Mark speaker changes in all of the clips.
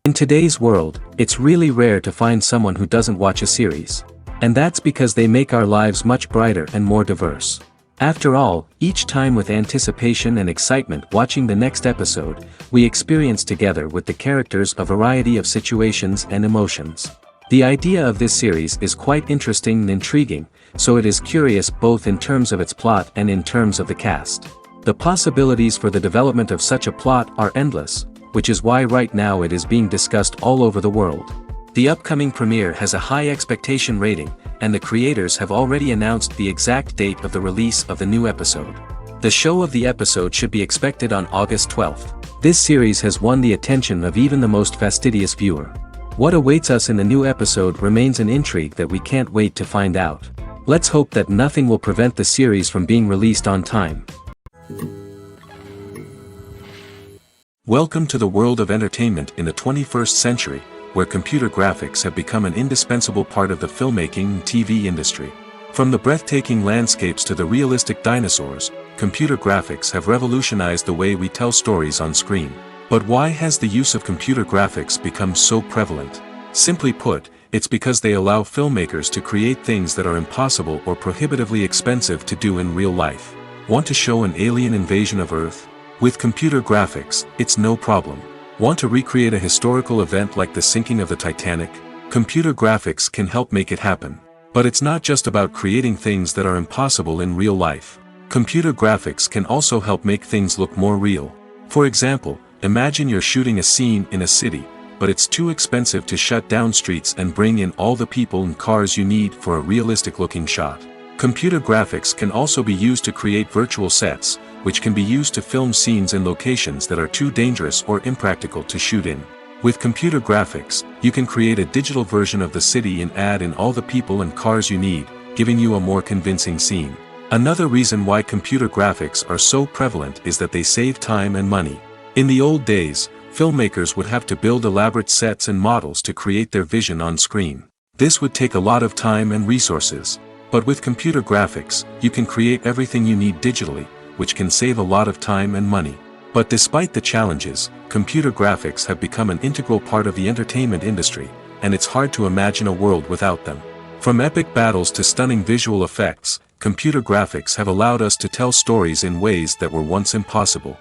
Speaker 1: In today's world, it's really rare to find someone who doesn't watch a series. And that's because they make our lives much brighter and more diverse. After all, each time with anticipation and excitement watching the next episode, we experience together with the characters a variety of situations and emotions. The idea of this series is quite interesting and intriguing, so it is curious both in terms of its plot and in terms of the cast. The possibilities for the development of such a plot are endless, which is why right now it is being discussed all over the world. The upcoming premiere has a high expectation rating, and the creators have already announced the exact date of the release of the new episode. The show of the episode should be expected on August 12th. This series has won the attention of even the most fastidious viewer. What awaits us in the new episode remains an intrigue that we can't wait to find out. Let's hope that nothing will prevent the series from being released on time. Welcome to the world of entertainment in the 21st century, where computer graphics have become an indispensable part of the filmmaking and TV industry. From the breathtaking landscapes to the realistic dinosaurs, computer graphics have revolutionized the way we tell stories on screen. But why has the use of computer graphics become so prevalent? Simply put, it's because they allow filmmakers to create things that are impossible or prohibitively expensive to do in real life. Want to show an alien invasion of Earth? With computer graphics, it's no problem. Want to recreate a historical event like the sinking of the Titanic? Computer graphics can help make it happen. But it's not just about creating things that are impossible in real life. Computer graphics can also help make things look more real. For example, imagine you're shooting a scene in a city, but it's too expensive to shut down streets and bring in all the people and cars you need for a realistic-looking shot. Computer graphics can also be used to create virtual sets, which can be used to film scenes in locations that are too dangerous or impractical to shoot in. With computer graphics, you can create a digital version of the city and add in all the people and cars you need, giving you a more convincing scene. Another reason why computer graphics are so prevalent is that they save time and money. In the old days, filmmakers would have to build elaborate sets and models to create their vision on screen. This would take a lot of time and resources. But with computer graphics, you can create everything you need digitally, which can save a lot of time and money. But despite the challenges, computer graphics have become an integral part of the entertainment industry, and it's hard to imagine a world without them. From epic battles to stunning visual effects, computer graphics have allowed us to tell stories in ways that were once impossible.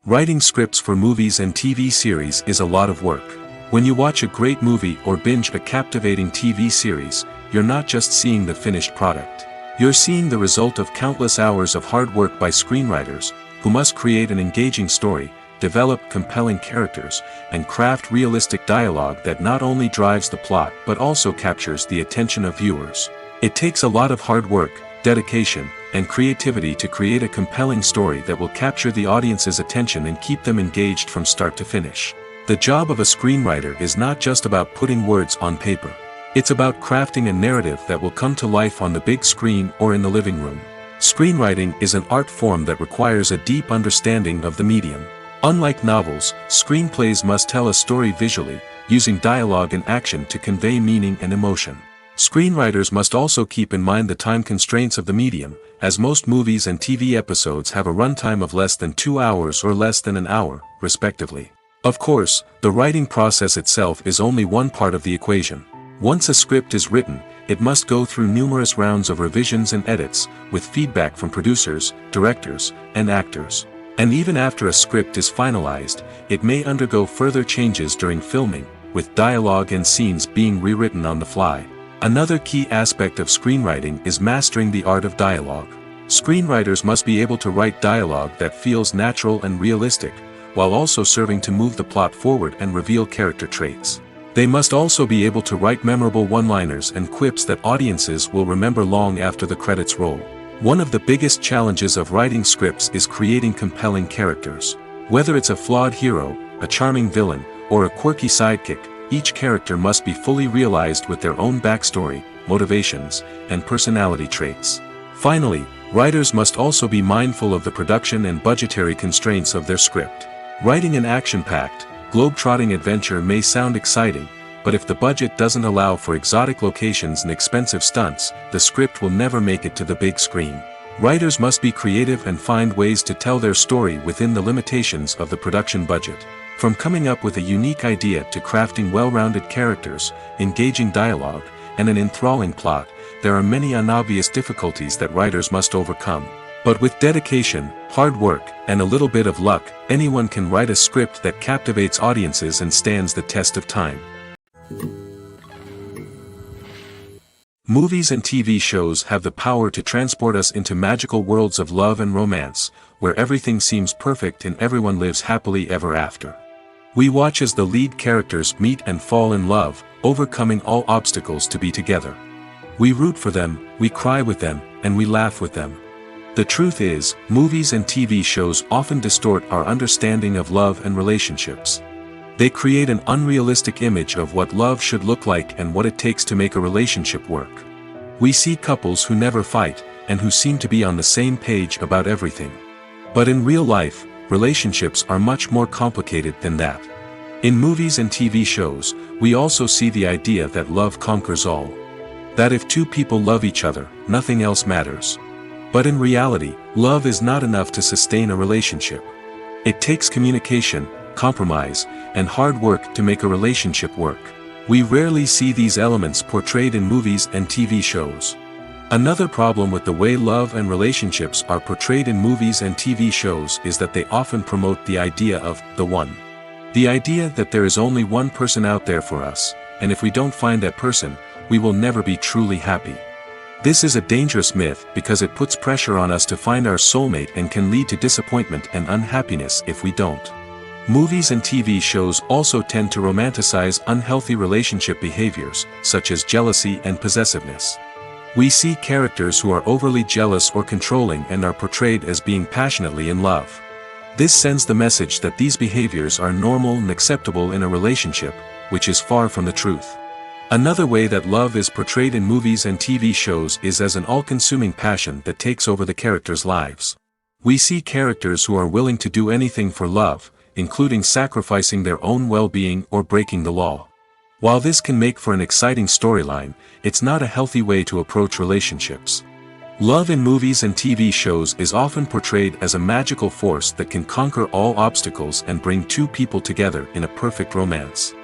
Speaker 1: Writing scripts for movies and TV series is a lot of work. When you watch a great movie or binge a captivating TV series, you're not just seeing the finished product. You're seeing the result of countless hours of hard work by screenwriters, who must create an engaging story, develop compelling characters, and craft realistic dialogue that not only drives the plot but also captures the attention of viewers. It takes a lot of hard work, dedication, and creativity to create a compelling story that will capture the audience's attention and keep them engaged from start to finish. The job of a screenwriter is not just about putting words on paper. It's about crafting a narrative that will come to life on the big screen or in the living room. Screenwriting is an art form that requires a deep understanding of the medium. Unlike novels, screenplays must tell a story visually, using dialogue and action to convey meaning and emotion. Screenwriters must also keep in mind the time constraints of the medium, as most movies and TV episodes have a runtime of less than 2 hours or less than an hour, respectively. Of course, the writing process itself is only one part of the equation. Once a script is written, it must go through numerous rounds of revisions and edits, with feedback from producers, directors, and actors. And even after a script is finalized, it may undergo further changes during filming, with dialogue and scenes being rewritten on the fly. Another key aspect of screenwriting is mastering the art of dialogue. Screenwriters must be able to write dialogue that feels natural and realistic, while also serving to move the plot forward and reveal character traits. They must also be able to write memorable one-liners and quips that audiences will remember long after the credits roll. One of the biggest challenges of writing scripts is creating compelling characters. Whether it's a flawed hero, a charming villain, or a quirky sidekick, each character must be fully realized with their own backstory, motivations, and personality traits. Finally, writers must also be mindful of the production and budgetary constraints of their script. Writing an action-packed, globe-trotting adventure may sound exciting, but if the budget doesn't allow for exotic locations and expensive stunts, the script will never make it to the big screen. Writers must be creative and find ways to tell their story within the limitations of the production budget. From coming up with a unique idea to crafting well-rounded characters, engaging dialogue, and an enthralling plot, there are many unobvious difficulties that writers must overcome. But with dedication, hard work, and a little bit of luck, anyone can write a script that captivates audiences and stands the test of time. Movies and TV shows have the power to transport us into magical worlds of love and romance, where everything seems perfect and everyone lives happily ever after. We watch as the lead characters meet and fall in love, overcoming all obstacles to be together. We root for them, we cry with them, and we laugh with them. The truth is, movies and TV shows often distort our understanding of love and relationships. They create an unrealistic image of what love should look like and what it takes to make a relationship work. We see couples who never fight, and who seem to be on the same page about everything. But in real life, relationships are much more complicated than that. In movies and TV shows, we also see the idea that love conquers all. That if two people love each other, nothing else matters. But in reality, love is not enough to sustain a relationship. It takes communication, compromise, and hard work to make a relationship work. We rarely see these elements portrayed in movies and TV shows. Another problem with the way love and relationships are portrayed in movies and TV shows is that they often promote the idea of the one. The idea that there is only one person out there for us, and if we don't find that person, we will never be truly happy. This is a dangerous myth because it puts pressure on us to find our soulmate and can lead to disappointment and unhappiness if we don't. Movies and TV shows also tend to romanticize unhealthy relationship behaviors, such as jealousy and possessiveness. We see characters who are overly jealous or controlling and are portrayed as being passionately in love. This sends the message that these behaviors are normal and acceptable in a relationship, which is far from the truth. Another way that love is portrayed in movies and TV shows is as an all-consuming passion that takes over the characters' lives. We see characters who are willing to do anything for love, including sacrificing their own well-being or breaking the law. While this can make for an exciting storyline, it's not a healthy way to approach relationships. Love in movies and TV shows is often portrayed as a magical force that can conquer all obstacles and bring two people together in a perfect romance.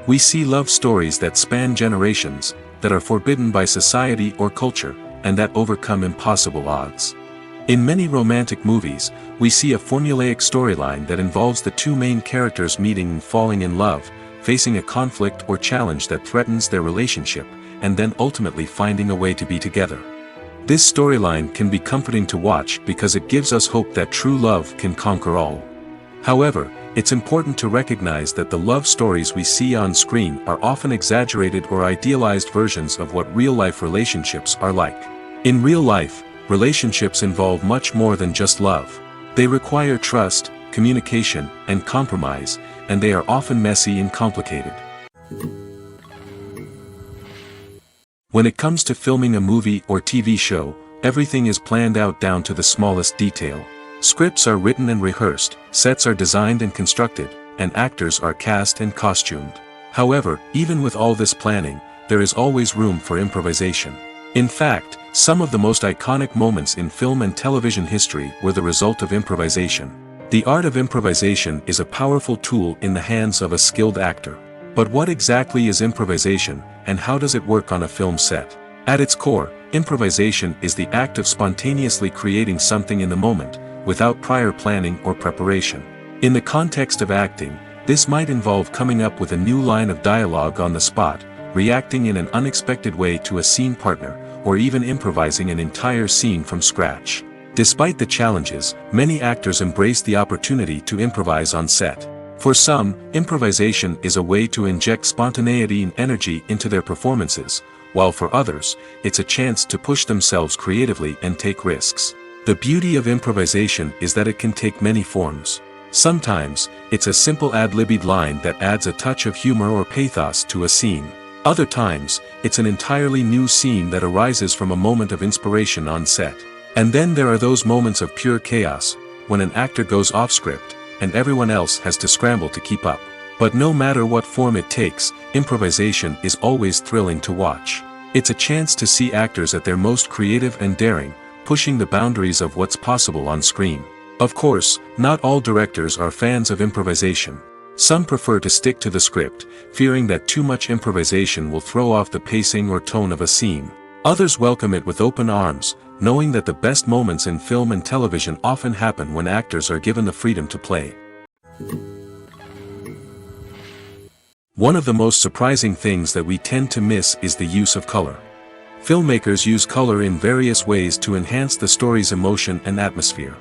Speaker 1: We see love stories that span generations, that are forbidden by society or culture, and that overcome impossible odds. In many romantic movies, we see a formulaic storyline that involves the two main characters meeting and falling in love, facing a conflict or challenge that threatens their relationship, and then ultimately finding a way to be together. This storyline can be comforting to watch because it gives us hope that true love can conquer all. However, it's important to recognize that the love stories we see on screen are often exaggerated or idealized versions of what real-life relationships are like. In real life, relationships involve much more than just love. They require trust, communication, and compromise, and they are often messy and complicated. When it comes to filming a movie or TV show, everything is planned out down to the smallest detail. Scripts are written and rehearsed, sets are designed and constructed, and actors are cast and costumed. However, even with all this planning, there is always room for improvisation. In fact, some of the most iconic moments in film and television history were the result of improvisation. The art of improvisation is a powerful tool in the hands of a skilled actor. But what exactly is improvisation, and how does it work on a film set? At its core, improvisation is the act of spontaneously creating something in the moment, without prior planning or preparation. In the context of acting, this might involve coming up with a new line of dialogue on the spot, reacting in an unexpected way to a scene partner, or even improvising an entire scene from scratch. Despite the challenges, many actors embrace the opportunity to improvise on set. For some, improvisation is a way to inject spontaneity and energy into their performances, while for others, it's a chance to push themselves creatively and take risks. The beauty of improvisation is that it can take many forms. Sometimes, it's a simple ad-libbed line that adds a touch of humor or pathos to a scene. Other times, it's an entirely new scene that arises from a moment of inspiration on set. And then there are those moments of pure chaos, when an actor goes off script, and everyone else has to scramble to keep up. But no matter what form it takes, improvisation is always thrilling to watch. It's a chance to see actors at their most creative and daring, pushing the boundaries of what's possible on screen. Of course, not all directors are fans of improvisation. Some prefer to stick to the script, fearing that too much improvisation will throw off the pacing or tone of a scene. Others welcome it with open arms, knowing that the best moments in film and television often happen when actors are given the freedom to play. One of the most surprising things that we tend to miss is the use of color. Filmmakers use color in various ways to enhance the story's emotion and atmosphere.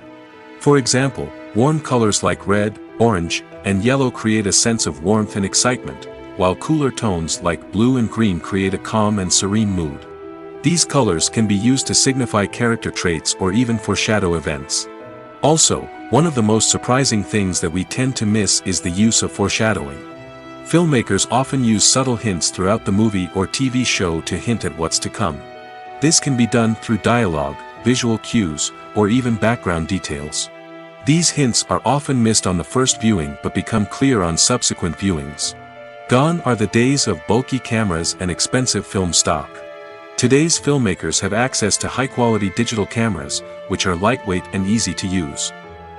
Speaker 1: For example, warm colors like red, orange, and yellow create a sense of warmth and excitement, while cooler tones like blue and green create a calm and serene mood. These colors can be used to signify character traits or even foreshadow events. Also, one of the most surprising things that we tend to miss is the use of foreshadowing. Filmmakers often use subtle hints throughout the movie or TV show to hint at what's to come. This can be done through dialogue, visual cues, or even background details. These hints are often missed on the first viewing but become clear on subsequent viewings. Gone are the days of bulky cameras and expensive film stock. Today's filmmakers have access to high-quality digital cameras, which are lightweight and easy to use.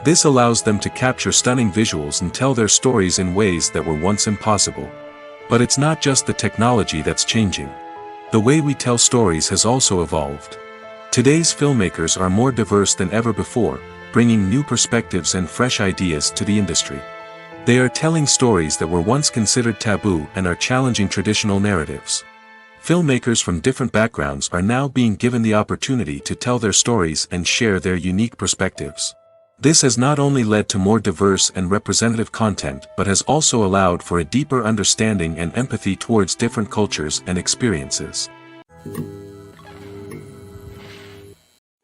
Speaker 1: This allows them to capture stunning visuals and tell their stories in ways that were once impossible. But it's not just the technology that's changing. The way we tell stories has also evolved. Today's filmmakers are more diverse than ever before, bringing new perspectives and fresh ideas to the industry. They are telling stories that were once considered taboo and are challenging traditional narratives. Filmmakers from different backgrounds are now being given the opportunity to tell their stories and share their unique perspectives. This has not only led to more diverse and representative content but has also allowed for a deeper understanding and empathy towards different cultures and experiences.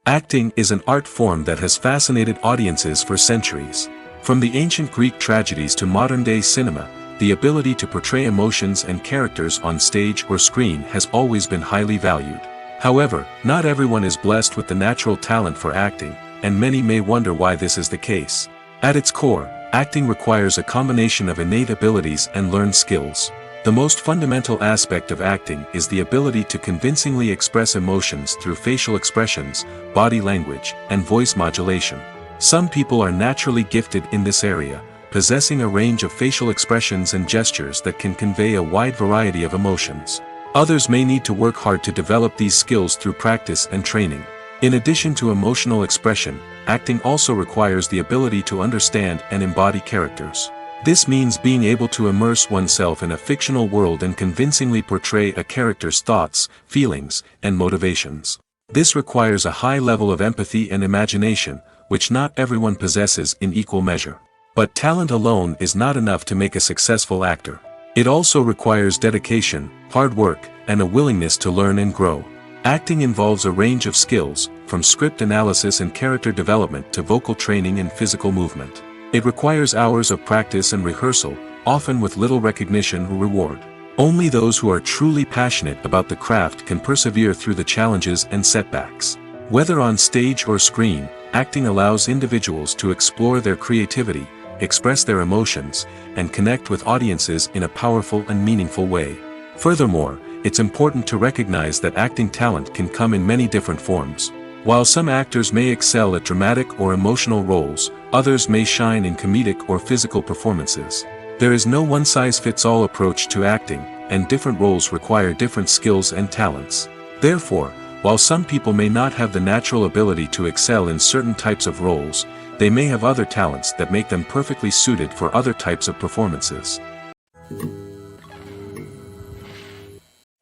Speaker 1: Acting is an art form that has fascinated audiences for centuries. From the ancient Greek tragedies to modern-day cinema, the ability to portray emotions and characters on stage or screen has always been highly valued. However, not everyone is blessed with the natural talent for acting, and many may wonder why this is the case. At its core, acting requires a combination of innate abilities and learned skills. The most fundamental aspect of acting is the ability to convincingly express emotions through facial expressions, body language, and voice modulation. Some people are naturally gifted in this area, possessing a range of facial expressions and gestures that can convey a wide variety of emotions. Others may need to work hard to develop these skills through practice and training. In addition to emotional expression, acting also requires the ability to understand and embody characters. This means being able to immerse oneself in a fictional world and convincingly portray a character's thoughts, feelings, and motivations. This requires a high level of empathy and imagination, which not everyone possesses in equal measure. But talent alone is not enough to make a successful actor. It also requires dedication, hard work, and a willingness to learn and grow. Acting involves a range of skills, from script analysis and character development to vocal training and physical movement. It requires hours of practice and rehearsal, often with little recognition or reward. Only those who are truly passionate about the craft can persevere through the challenges and setbacks. Whether on stage or screen, acting allows individuals to explore their creativity, express their emotions, and connect with audiences in a powerful and meaningful way. Furthermore, it's important to recognize that acting talent can come in many different forms. While some actors may excel at dramatic or emotional roles, others may shine in comedic or physical performances. There is no one-size-fits-all approach to acting, and different roles require different skills and talents. Therefore, while some people may not have the natural ability to excel in certain types of roles, they may have other talents that make them perfectly suited for other types of performances.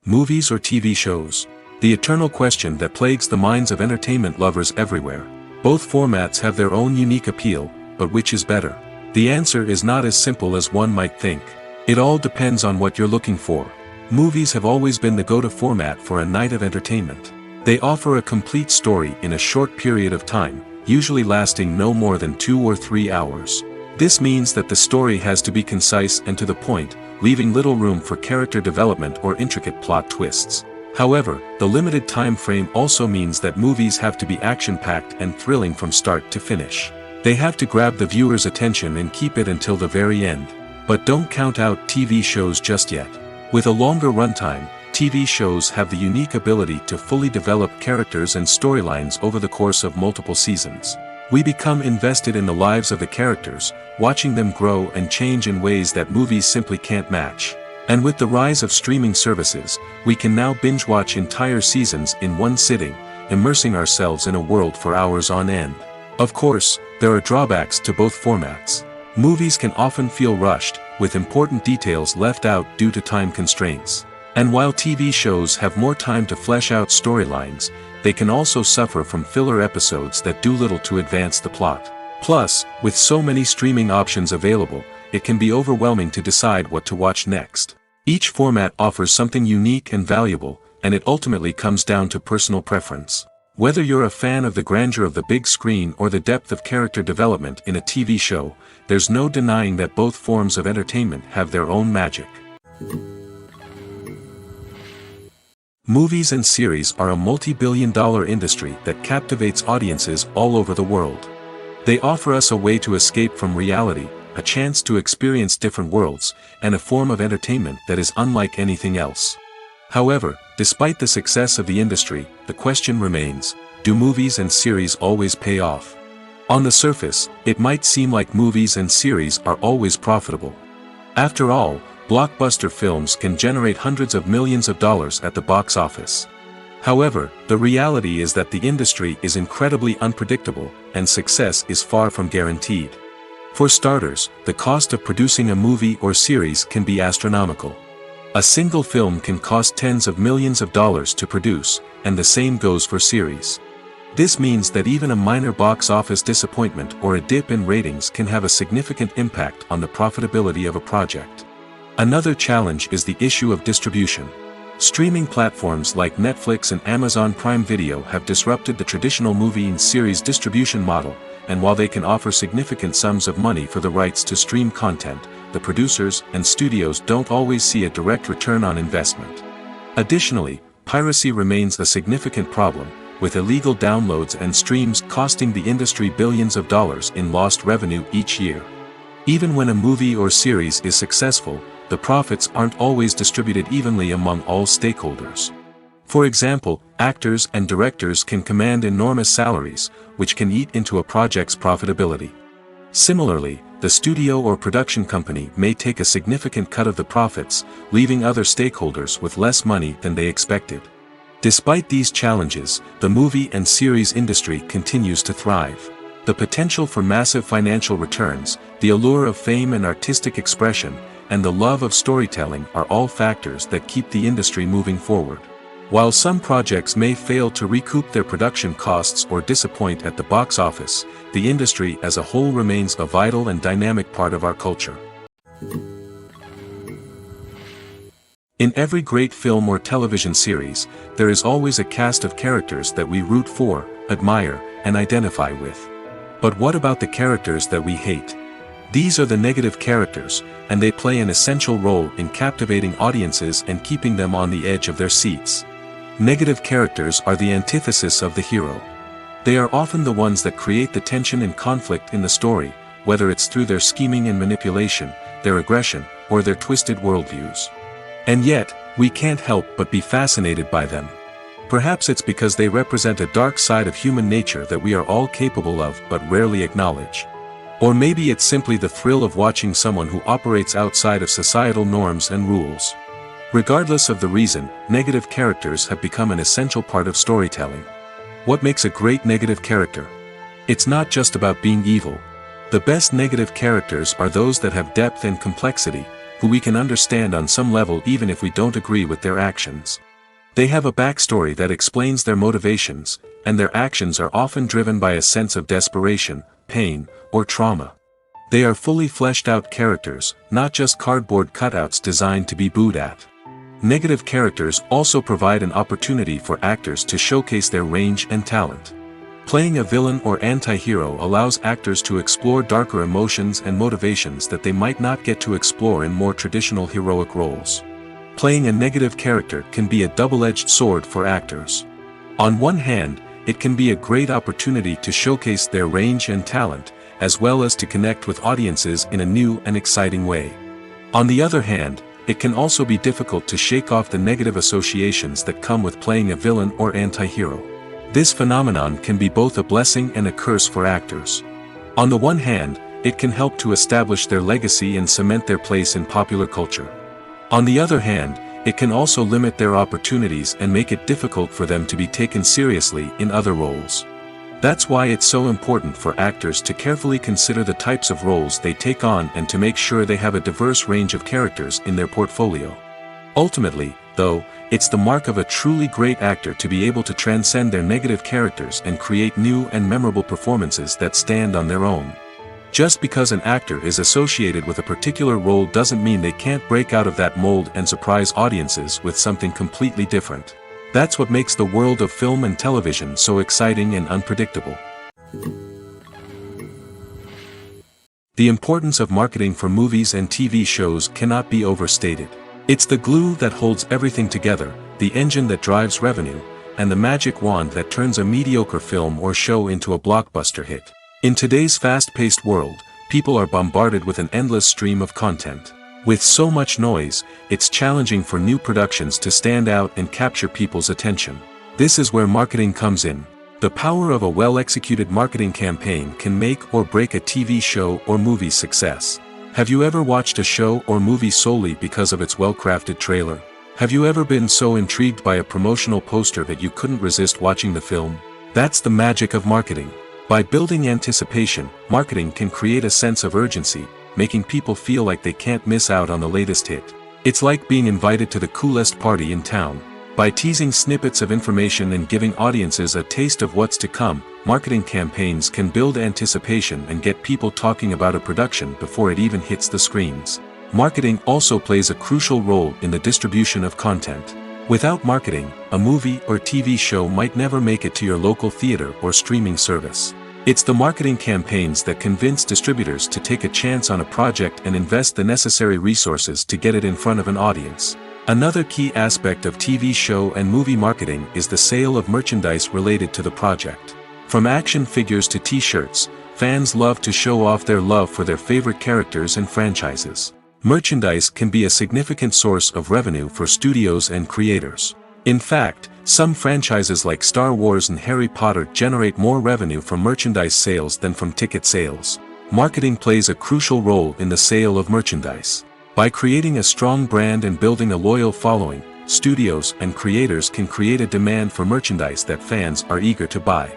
Speaker 1: Movies or TV shows? The eternal question that plagues the minds of entertainment lovers everywhere. Both formats have their own unique appeal, but which is better? The answer is not as simple as one might think. It all depends on what you're looking for. Movies have always been the go-to format for a night of entertainment. They offer a complete story in a short period of time, usually lasting no more than 2 or 3 hours. This means that the story has to be concise and to the point, leaving little room for character development or intricate plot twists. However, the limited time frame also means that movies have to be action-packed and thrilling from start to finish. They have to grab the viewer's attention and keep it until the very end. But don't count out TV shows just yet. With a longer runtime, TV shows have the unique ability to fully develop characters and storylines over the course of multiple seasons. We become invested in the lives of the characters, watching them grow and change in ways that movies simply can't match. And with the rise of streaming services, we can now binge-watch entire seasons in one sitting, immersing ourselves in a world for hours on end. Of course, there are drawbacks to both formats. Movies can often feel rushed, with important details left out due to time constraints. And while TV shows have more time to flesh out storylines, they can also suffer from filler episodes that do little to advance the plot. Plus, with so many streaming options available, it can be overwhelming to decide what to watch next. Each format offers something unique and valuable, and it ultimately comes down to personal preference. Whether you're a fan of the grandeur of the big screen or the depth of character development in a TV show, there's no denying that both forms of entertainment have their own magic. Movies and series are a multi-billion-dollar industry that captivates audiences all over the world. They offer us a way to escape from reality, a chance to experience different worlds, and a form of entertainment that is unlike anything else. However, despite the success of the industry, the question remains, do movies and series always pay off? On the surface, it might seem like movies and series are always profitable. After all, blockbuster films can generate hundreds of millions of dollars at the box office. However, the reality is that the industry is incredibly unpredictable, and success is far from guaranteed. For starters, the cost of producing a movie or series can be astronomical. A single film can cost tens of millions of dollars to produce, and the same goes for series. This means that even a minor box office disappointment or a dip in ratings can have a significant impact on the profitability of a project. Another challenge is the issue of distribution. Streaming platforms like Netflix and Amazon Prime Video have disrupted the traditional movie and series distribution model, and while they can offer significant sums of money for the rights to stream content, the producers and studios don't always see a direct return on investment. Additionally, piracy remains a significant problem, with illegal downloads and streams costing the industry billions of dollars in lost revenue each year. Even when a movie or series is successful, the profits aren't always distributed evenly among all stakeholders. For example, actors and directors can command enormous salaries, which can eat into a project's profitability. Similarly, the studio or production company may take a significant cut of the profits, leaving other stakeholders with less money than they expected. Despite these challenges, the movie and series industry continues to thrive. The potential for massive financial returns, the allure of fame and artistic expression, and the love of storytelling are all factors that keep the industry moving forward. While some projects may fail to recoup their production costs or disappoint at the box office, the industry as a whole remains a vital and dynamic part of our culture. In every great film or television series, there is always a cast of characters that we root for, admire, and identify with. But what about the characters that we hate? These are the negative characters, and they play an essential role in captivating audiences and keeping them on the edge of their seats. Negative characters are the antithesis of the hero. They are often the ones that create the tension and conflict in the story, whether it's through their scheming and manipulation, their aggression, or their twisted worldviews. And yet, we can't help but be fascinated by them. Perhaps it's because they represent a dark side of human nature that we are all capable of but rarely acknowledge. Or maybe it's simply the thrill of watching someone who operates outside of societal norms and rules. Regardless of the reason, negative characters have become an essential part of storytelling. What makes a great negative character? It's not just about being evil. The best negative characters are those that have depth and complexity, who we can understand on some level even if we don't agree with their actions. They have a backstory that explains their motivations, and their actions are often driven by a sense of desperation, pain, or trauma. They are fully fleshed out characters, not just cardboard cutouts designed to be booed at. Negative characters also provide an opportunity for actors to showcase their range and talent. Playing a villain or anti-hero allows actors to explore darker emotions and motivations that they might not get to explore in more traditional heroic roles. Playing a negative character can be a double-edged sword for actors. On one hand, it can be a great opportunity to showcase their range and talent, as well as to connect with audiences in a new and exciting way. On the other hand, it can also be difficult to shake off the negative associations that come with playing a villain or anti-hero. This phenomenon can be both a blessing and a curse for actors. On the one hand, it can help to establish their legacy and cement their place in popular culture. On the other hand, it can also limit their opportunities and make it difficult for them to be taken seriously in other roles. That's why it's so important for actors to carefully consider the types of roles they take on and to make sure they have a diverse range of characters in their portfolio. Ultimately, though, it's the mark of a truly great actor to be able to transcend their negative characters and create new and memorable performances that stand on their own. Just because an actor is associated with a particular role doesn't mean they can't break out of that mold and surprise audiences with something completely different. That's what makes the world of film and television so exciting and unpredictable. The importance of marketing for movies and TV shows cannot be overstated. It's the glue that holds everything together, the engine that drives revenue, and the magic wand that turns a mediocre film or show into a blockbuster hit. In today's fast-paced world, people are bombarded with an endless stream of content. With so much noise, it's challenging for new productions to stand out and capture people's attention. This is where marketing comes in. The power of a well-executed marketing campaign can make or break a TV show or movie's success. Have you ever watched a show or movie solely because of its well-crafted trailer? Have you ever been so intrigued by a promotional poster that you couldn't resist watching the film? That's the magic of marketing. By building anticipation, marketing can create a sense of urgency, making people feel like they can't miss out on the latest hit. It's like being invited to the coolest party in town. By teasing snippets of information and giving audiences a taste of what's to come, marketing campaigns can build anticipation and get people talking about a production before it even hits the screens. Marketing also plays a crucial role in the distribution of content. Without marketing, a movie or TV show might never make it to your local theater or streaming service. It's the marketing campaigns that convince distributors to take a chance on a project and invest the necessary resources to get it in front of an audience. Another key aspect of TV show and movie marketing is the sale of merchandise related to the project. From action figures to t-shirts, fans love to show off their love for their favorite characters and franchises. Merchandise can be a significant source of revenue for studios and creators. In fact, some franchises like Star Wars and Harry Potter generate more revenue from merchandise sales than from ticket sales. Marketing plays a crucial role in the sale of merchandise. By creating a strong brand and building a loyal following, studios and creators can create a demand for merchandise that fans are eager to buy.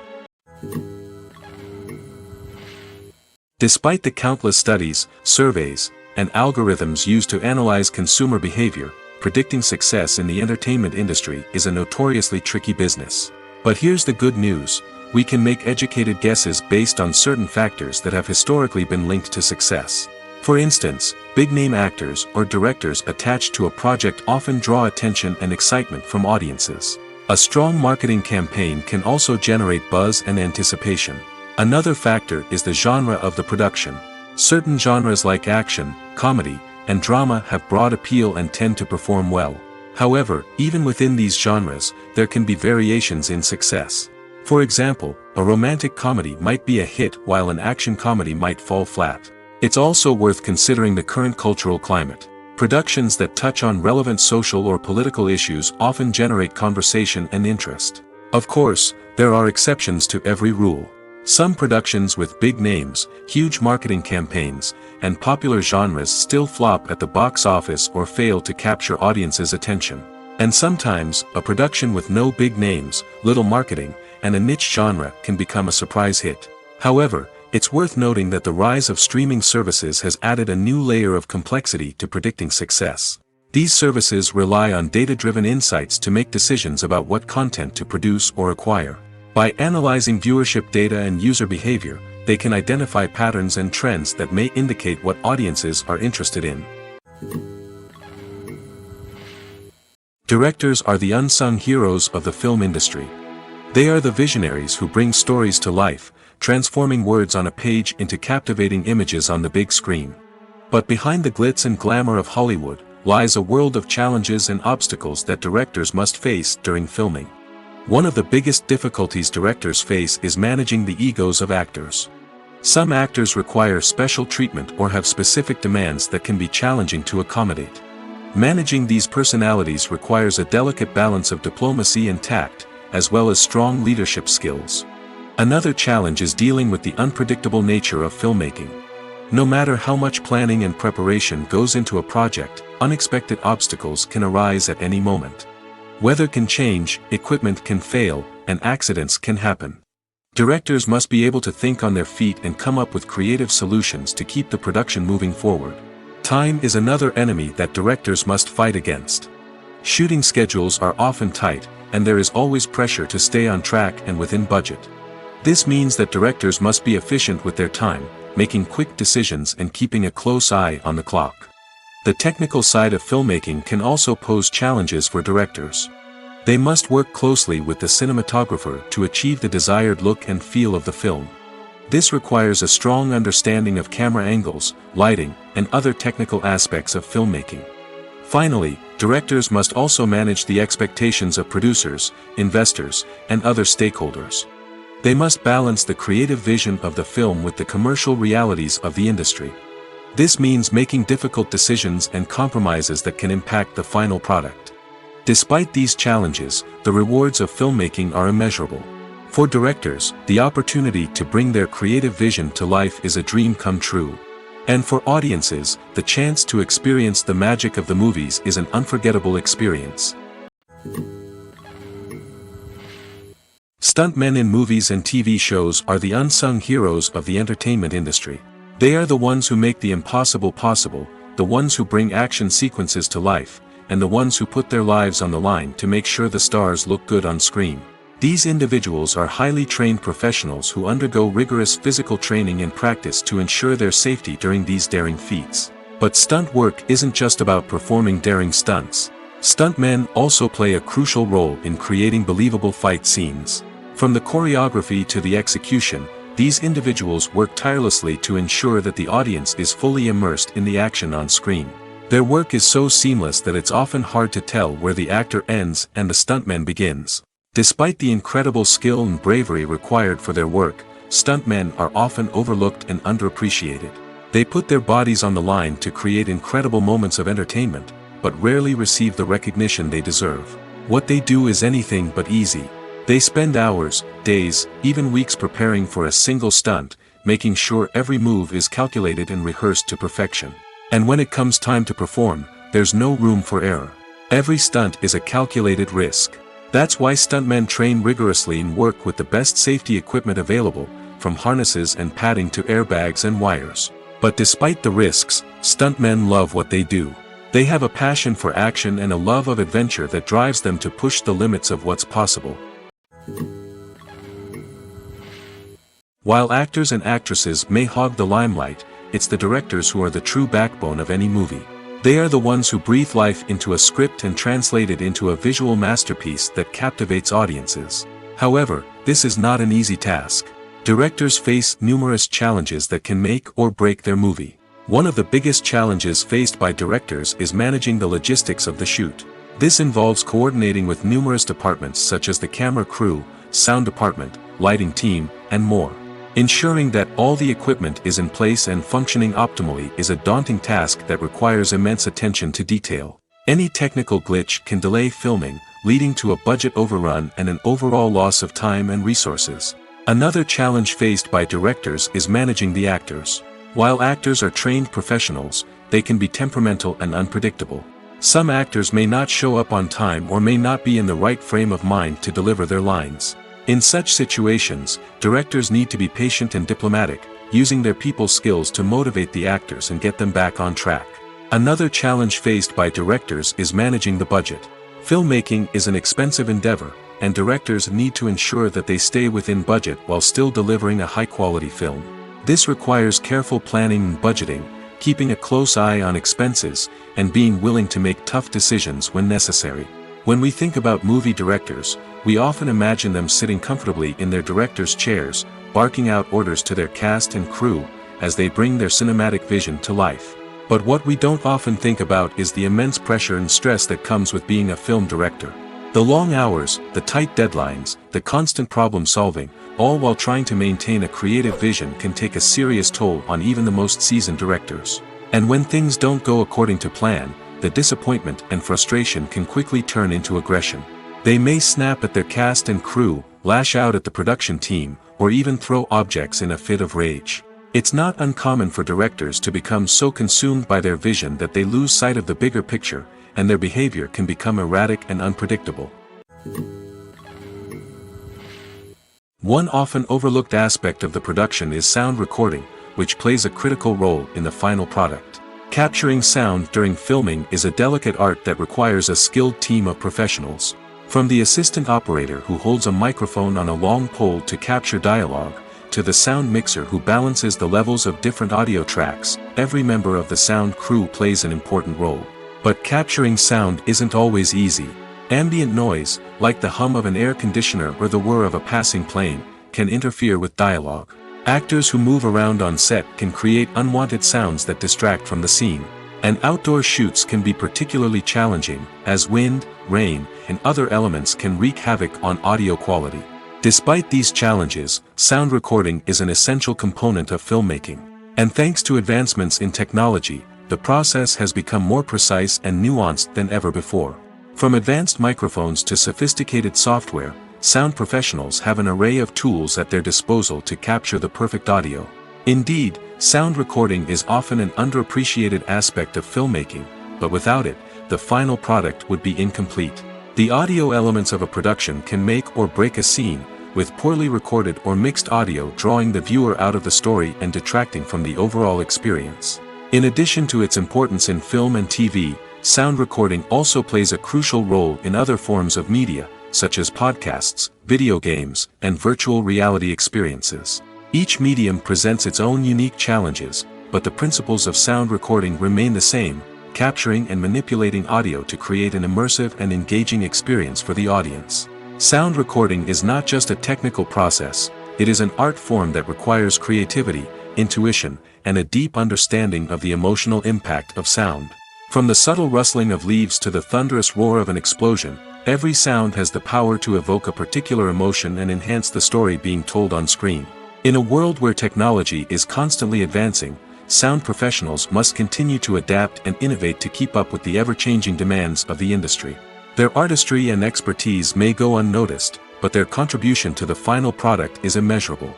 Speaker 1: Despite the countless studies, surveys, and algorithms used to analyze consumer behavior, predicting success in the entertainment industry is a notoriously tricky business. But here's the good news: we can make educated guesses based on certain factors that have historically been linked to success. For instance, big-name actors or directors attached to a project often draw attention and excitement from audiences. A strong marketing campaign can also generate buzz and anticipation. Another factor is the genre of the production. Certain genres like action, comedy, and drama have broad appeal and tend to perform well. However, even within these genres, there can be variations in success. For example, a romantic comedy might be a hit while an action comedy might fall flat. It's also worth considering the current cultural climate. Productions that touch on relevant social or political issues often generate conversation and interest. Of course, there are exceptions to every rule. Some productions with big names, huge marketing campaigns, and popular genres still flop at the box office or fail to capture audiences' attention. And sometimes, a production with no big names, little marketing, and a niche genre can become a surprise hit. However, it's worth noting that the rise of streaming services has added a new layer of complexity to predicting success. These services rely on data-driven insights to make decisions about what content to produce or acquire. By analyzing viewership data and user behavior, they can identify patterns and trends that may indicate what audiences are interested in. Directors are the unsung heroes of the film industry. They are the visionaries who bring stories to life, transforming words on a page into captivating images on the big screen. But behind the glitz and glamour of Hollywood lies a world of challenges and obstacles that directors must face during filming. One of the biggest difficulties directors face is managing the egos of actors. Some actors require special treatment or have specific demands that can be challenging to accommodate. Managing these personalities requires a delicate balance of diplomacy and tact, as well as strong leadership skills. Another challenge is dealing with the unpredictable nature of filmmaking. No matter how much planning and preparation goes into a project, unexpected obstacles can arise at any moment. Weather can change, equipment can fail, and accidents can happen. Directors must be able to think on their feet and come up with creative solutions to keep the production moving forward. Time is another enemy that directors must fight against. Shooting schedules are often tight, and there is always pressure to stay on track and within budget. This means that directors must be efficient with their time, making quick decisions and keeping a close eye on the clock. The technical side of filmmaking can also pose challenges for directors. They must work closely with the cinematographer to achieve the desired look and feel of the film. This requires a strong understanding of camera angles, lighting, and other technical aspects of filmmaking. Finally, directors must also manage the expectations of producers, investors, and other stakeholders. They must balance the creative vision of the film with the commercial realities of the industry. This means making difficult decisions and compromises that can impact the final product. Despite these challenges, the rewards of filmmaking are immeasurable. For directors, the opportunity to bring their creative vision to life is a dream come true. And for audiences, the chance to experience the magic of the movies is an unforgettable experience. Stuntmen in movies and TV shows are the unsung heroes of the entertainment industry. They are the ones who make the impossible possible, the ones who bring action sequences to life, and the ones who put their lives on the line to make sure the stars look good on screen. These individuals are highly trained professionals who undergo rigorous physical training and practice to ensure their safety during these daring feats. But stunt work isn't just about performing daring stunts. Stuntmen also play a crucial role in creating believable fight scenes. From the choreography to the execution, these individuals work tirelessly to ensure that the audience is fully immersed in the action on screen. Their work is so seamless that it's often hard to tell where the actor ends and the stuntman begins. Despite the incredible skill and bravery required for their work, stuntmen are often overlooked and underappreciated. They put their bodies on the line to create incredible moments of entertainment, but rarely receive the recognition they deserve. What they do is anything but easy. They spend hours, days, even weeks preparing for a single stunt, making sure every move is calculated and rehearsed to perfection. And when it comes time to perform, there's no room for error. Every stunt is a calculated risk. That's why stuntmen train rigorously and work with the best safety equipment available, from harnesses and padding to airbags and wires. But despite the risks, stuntmen love what they do. They have a passion for action and a love of adventure that drives them to push the limits of what's possible. While actors and actresses may hog the limelight, it's the directors who are the true backbone of any movie. They are the ones who breathe life into a script and translate it into a visual masterpiece that captivates audiences. However, this is not an easy task. Directors face numerous challenges that can make or break their movie. One of the biggest challenges faced by directors is managing the logistics of the shoot. This involves coordinating with numerous departments such as the camera crew, sound department, lighting team, and more. Ensuring that all the equipment is in place and functioning optimally is a daunting task that requires immense attention to detail. Any technical glitch can delay filming, leading to a budget overrun and an overall loss of time and resources. Another challenge faced by directors is managing the actors. While actors are trained professionals, they can be temperamental and unpredictable. Some actors may not show up on time or may not be in the right frame of mind to deliver their lines. In such situations, directors need to be patient and diplomatic, using their people skills to motivate the actors and get them back on track. Another challenge faced by directors is managing the budget. Filmmaking is an expensive endeavor, and directors need to ensure that they stay within budget while still delivering a high-quality film. This requires careful planning and budgeting, keeping a close eye on expenses, and being willing to make tough decisions when necessary. When we think about movie directors, we often imagine them sitting comfortably in their director's chairs, barking out orders to their cast and crew, as they bring their cinematic vision to life. But what we don't often think about is the immense pressure and stress that comes with being a film director. The long hours, the tight deadlines, the constant problem solving, all while trying to maintain a creative vision can take a serious toll on even the most seasoned directors. And when things don't go according to plan, the disappointment and frustration can quickly turn into aggression. They may snap at their cast and crew, lash out at the production team, or even throw objects in a fit of rage. It's not uncommon for directors to become so consumed by their vision that they lose sight of the bigger picture, and their behavior can become erratic and unpredictable. One often overlooked aspect of the production is sound recording, which plays a critical role in the final product. Capturing sound during filming is a delicate art that requires a skilled team of professionals. From the assistant operator who holds a microphone on a long pole to capture dialogue, to the sound mixer who balances the levels of different audio tracks, every member of the sound crew plays an important role. But capturing sound isn't always easy. Ambient noise, like the hum of an air conditioner or the whir of a passing plane, can interfere with dialogue. Actors who move around on set can create unwanted sounds that distract from the scene. And outdoor shoots can be particularly challenging, as wind, rain, and other elements can wreak havoc on audio quality. Despite these challenges, sound recording is an essential component of filmmaking. And thanks to advancements in technology, the process has become more precise and nuanced than ever before. From advanced microphones to sophisticated software, sound professionals have an array of tools at their disposal to capture the perfect audio. Indeed, sound recording is often an underappreciated aspect of filmmaking, but without it, the final product would be incomplete. The audio elements of a production can make or break a scene, with poorly recorded or mixed audio drawing the viewer out of the story and detracting from the overall experience. In addition to its importance in film and TV, sound recording also plays a crucial role in other forms of media, such as podcasts, video games, and virtual reality experiences. Each medium presents its own unique challenges, but the principles of sound recording remain the same, capturing and manipulating audio to create an immersive and engaging experience for the audience. Sound recording is not just a technical process, it is an art form that requires creativity, intuition, and a deep understanding of the emotional impact of sound. From the subtle rustling of leaves to the thunderous roar of an explosion, every sound has the power to evoke a particular emotion and enhance the story being told on screen. In a world where technology is constantly advancing, sound professionals must continue to adapt and innovate to keep up with the ever-changing demands of the industry. Their artistry and expertise may go unnoticed, but their contribution to the final product is immeasurable.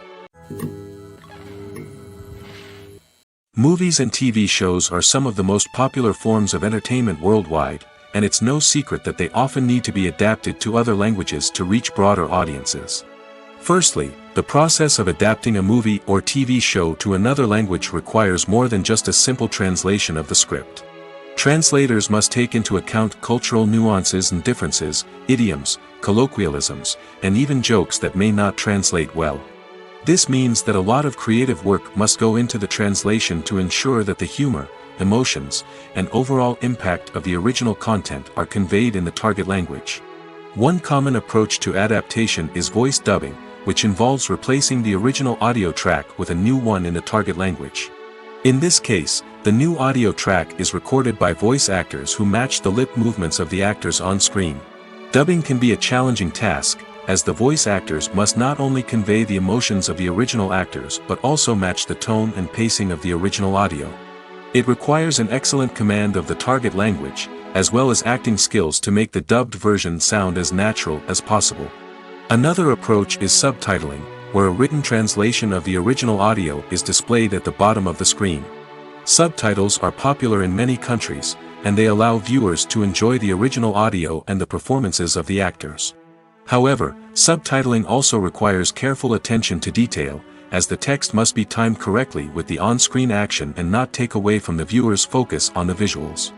Speaker 1: Movies and TV shows are some of the most popular forms of entertainment worldwide, and it's no secret that they often need to be adapted to other languages to reach broader audiences. Firstly, the process of adapting a movie or TV show to another language requires more than just a simple translation of the script. Translators must take into account cultural nuances and differences, idioms, colloquialisms, and even jokes that may not translate well. This means that a lot of creative work must go into the translation to ensure that the humor, emotions, and overall impact of the original content are conveyed in the target language. One common approach to adaptation is voice dubbing, which involves replacing the original audio track with a new one in the target language. In this case, the new audio track is recorded by voice actors who match the lip movements of the actors on screen. Dubbing can be a challenging task, as the voice actors must not only convey the emotions of the original actors but also match the tone and pacing of the original audio. It requires an excellent command of the target language, as well as acting skills to make the dubbed version sound as natural as possible. Another approach is subtitling, where a written translation of the original audio is displayed at the bottom of the screen. Subtitles are popular in many countries, and they allow viewers to enjoy the original audio and the performances of the actors. However, subtitling also requires careful attention to detail, as the text must be timed correctly with the on-screen action and not take away from the viewer's focus on the visuals.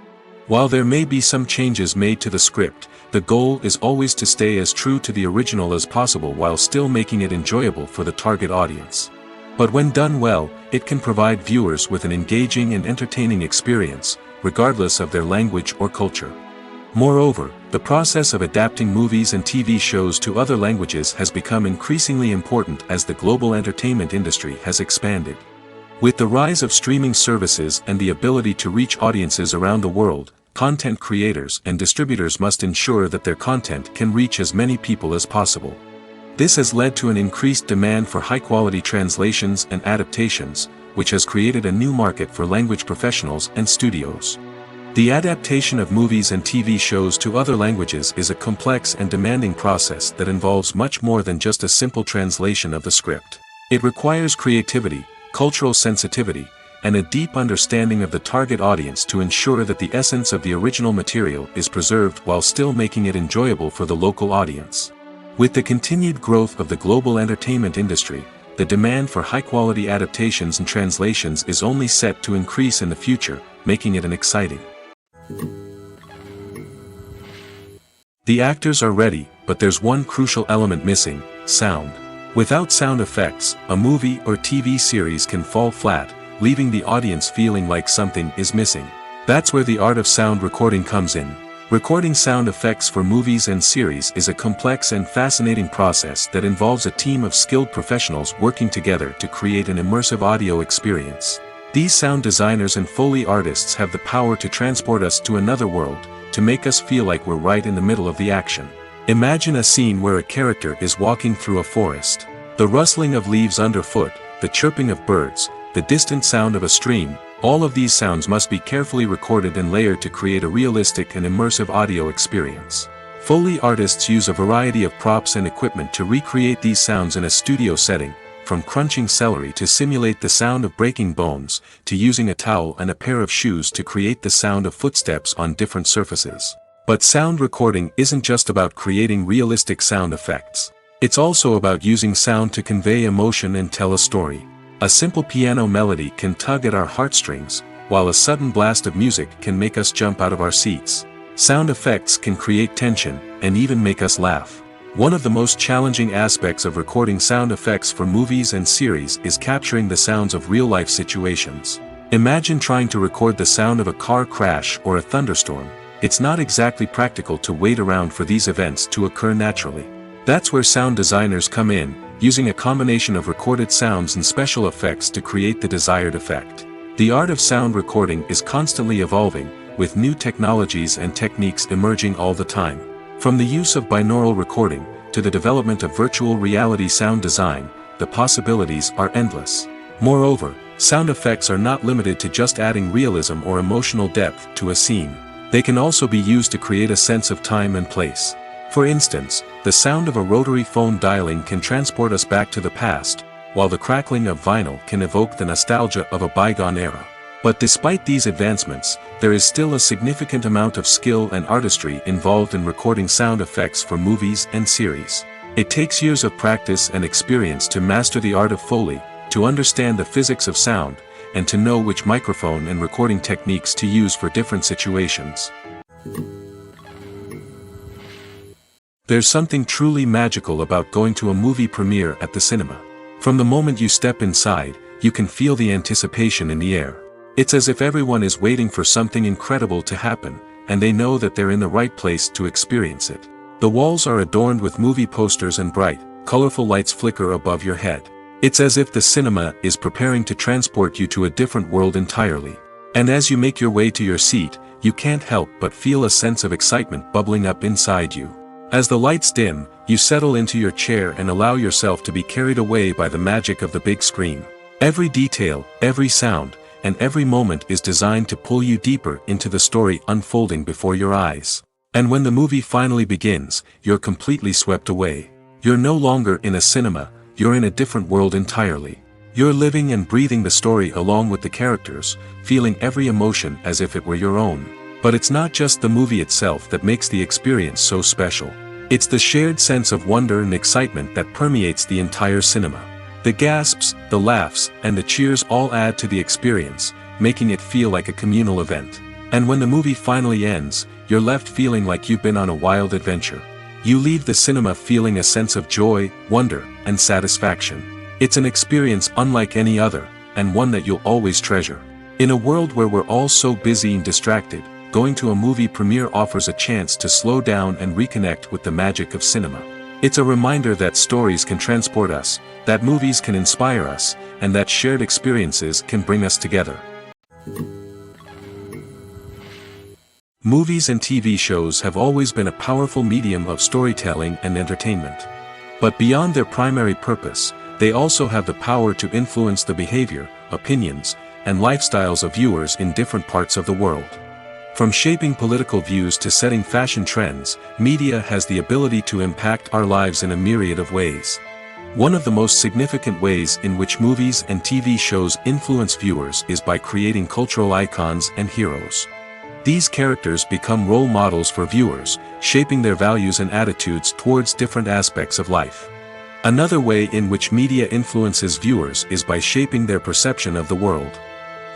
Speaker 1: While there may be some changes made to the script, the goal is always to stay as true to the original as possible while still making it enjoyable for the target audience. But when done well, it can provide viewers with an engaging and entertaining experience, regardless of their language or culture. Moreover, the process of adapting movies and TV shows to other languages has become increasingly important as the global entertainment industry has expanded. With the rise of streaming services and the ability to reach audiences around the world, content creators and distributors must ensure that their content can reach as many people as possible. This has led to an increased demand for high-quality translations and adaptations, which has created a new market for language professionals and studios. The adaptation of movies and TV shows to other languages is a complex and demanding process that involves much more than just a simple translation of the script. It requires creativity, cultural sensitivity, and a deep understanding of the target audience to ensure that the essence of the original material is preserved while still making it enjoyable for the local audience. With the continued growth of the global entertainment industry, the demand for high-quality adaptations and translations is only set to increase in the future, making it an exciting. The actors are ready, but there's one crucial element missing: sound. Without sound effects, a movie or TV series can fall flat, leaving the audience feeling like something is missing. That's where the art of sound recording comes in. Recording sound effects for movies and series is a complex and fascinating process that involves a team of skilled professionals working together to create an immersive audio experience. These sound designers and Foley artists have the power to transport us to another world, to make us feel like we're right in the middle of the action. Imagine a scene where a character is walking through a forest. The rustling of leaves underfoot, the chirping of birds, the distant sound of a stream, all of these sounds must be carefully recorded and layered to create a realistic and immersive audio experience. Foley artists use a variety of props and equipment to recreate these sounds in a studio setting, from crunching celery to simulate the sound of breaking bones, to using a towel and a pair of shoes to create the sound of footsteps on different surfaces. But sound recording isn't just about creating realistic sound effects. It's also about using sound to convey emotion and tell a story. A simple piano melody can tug at our heartstrings, while a sudden blast of music can make us jump out of our seats. Sound effects can create tension, and even make us laugh. One of the most challenging aspects of recording sound effects for movies and series is capturing the sounds of real-life situations. Imagine trying to record the sound of a car crash or a thunderstorm. It's not exactly practical to wait around for these events to occur naturally. That's where sound designers come in, using a combination of recorded sounds and special effects to create the desired effect. The art of sound recording is constantly evolving, with new technologies and techniques emerging all the time. From the use of binaural recording, to the development of virtual reality sound design, the possibilities are endless. Moreover, sound effects are not limited to just adding realism or emotional depth to a scene. They can also be used to create a sense of time and place. For instance, the sound of a rotary phone dialing can transport us back to the past, while the crackling of vinyl can evoke the nostalgia of a bygone era. But despite these advancements, there is still a significant amount of skill and artistry involved in recording sound effects for movies and series. It takes years of practice and experience to master the art of Foley, to understand the physics of sound, and to know which microphone and recording techniques to use for different situations. There's something truly magical about going to a movie premiere at the cinema. From the moment you step inside, you can feel the anticipation in the air. It's as if everyone is waiting for something incredible to happen, and they know that they're in the right place to experience it. The walls are adorned with movie posters and bright, colorful lights flicker above your head. It's as if the cinema is preparing to transport you to a different world entirely. And as you make your way to your seat, you can't help but feel a sense of excitement bubbling up inside you. As the lights dim, you settle into your chair and allow yourself to be carried away by the magic of the big screen. Every detail, every sound, and every moment is designed to pull you deeper into the story unfolding before your eyes. And when the movie finally begins, you're completely swept away. You're no longer in a cinema, you're in a different world entirely. You're living and breathing the story along with the characters, feeling every emotion as if it were your own. But it's not just the movie itself that makes the experience so special. It's the shared sense of wonder and excitement that permeates the entire cinema. The gasps, the laughs, and the cheers all add to the experience, making it feel like a communal event. And when the movie finally ends, you're left feeling like you've been on a wild adventure. You leave the cinema feeling a sense of joy, wonder, and satisfaction. It's an experience unlike any other, and one that you'll always treasure. In a world where we're all so busy and distracted, going to a movie premiere offers a chance to slow down and reconnect with the magic of cinema. It's a reminder that stories can transport us, that movies can inspire us, and that shared experiences can bring us together. Movies and TV shows have always been a powerful medium of storytelling and entertainment. But beyond their primary purpose, they also have the power to influence the behavior, opinions, and lifestyles of viewers in different parts of the world. From shaping political views to setting fashion trends, media has the ability to impact our lives in a myriad of ways. One of the most significant ways in which movies and TV shows influence viewers is by creating cultural icons and heroes. These characters become role models for viewers, shaping their values and attitudes towards different aspects of life. Another way in which media influences viewers is by shaping their perception of the world.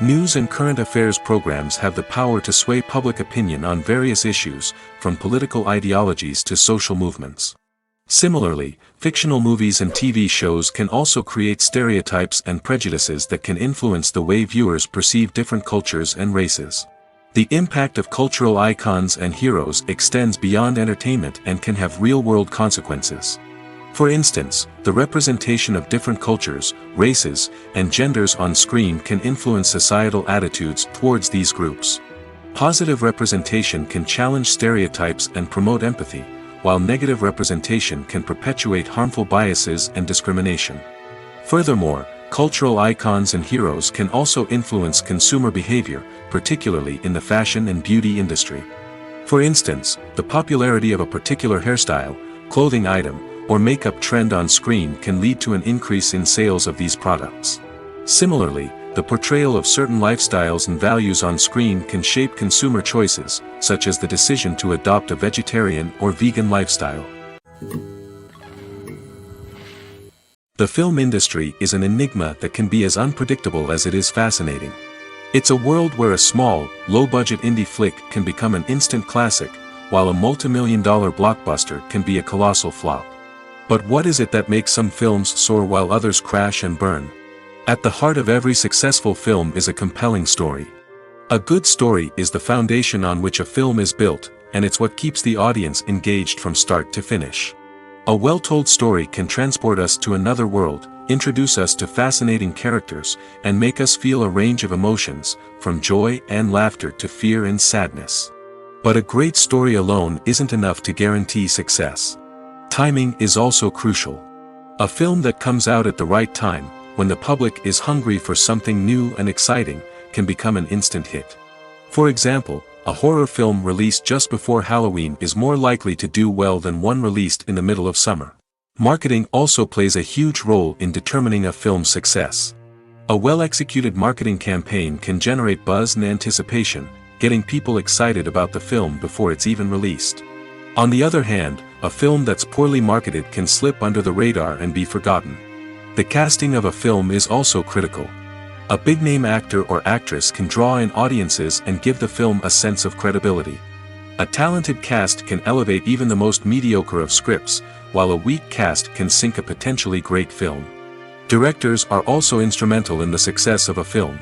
Speaker 1: News and current affairs programs have the power to sway public opinion on various issues, from political ideologies to social movements. Similarly, fictional movies and TV shows can also create stereotypes and prejudices that can influence the way viewers perceive different cultures and races. The impact of cultural icons and heroes extends beyond entertainment and can have real-world consequences. For instance, the representation of different cultures, races, and genders on screen can influence societal attitudes towards these groups. Positive representation can challenge stereotypes and promote empathy, while negative representation can perpetuate harmful biases and discrimination. Furthermore, cultural icons and heroes can also influence consumer behavior, particularly in the fashion and beauty industry. For instance, the popularity of a particular hairstyle, clothing item, or makeup trend on screen can lead to an increase in sales of these products. Similarly, the portrayal of certain lifestyles and values on screen can shape consumer choices, such as the decision to adopt a vegetarian or vegan lifestyle. The film industry is an enigma that can be as unpredictable as it is fascinating. It's a world where a small, low-budget indie flick can become an instant classic, while a multi-million-dollar blockbuster can be a colossal flop. But what is it that makes some films soar while others crash and burn? At the heart of every successful film is a compelling story. A good story is the foundation on which a film is built, and it's what keeps the audience engaged from start to finish. A well-told story can transport us to another world, introduce us to fascinating characters, and make us feel a range of emotions, from joy and laughter to fear and sadness. But a great story alone isn't enough to guarantee success. Timing is also crucial. A film that comes out at the right time, when the public is hungry for something new and exciting, can become an instant hit. For example, a horror film released just before Halloween is more likely to do well than one released in the middle of summer. Marketing also plays a huge role in determining a film's success. A well-executed marketing campaign can generate buzz and anticipation, getting people excited about the film before it's even released. On the other hand, a film that's poorly marketed can slip under the radar and be forgotten. The casting of a film is also critical. A big-name actor or actress can draw in audiences and give the film a sense of credibility. A talented cast can elevate even the most mediocre of scripts, while a weak cast can sink a potentially great film. Directors are also instrumental in the success of a film.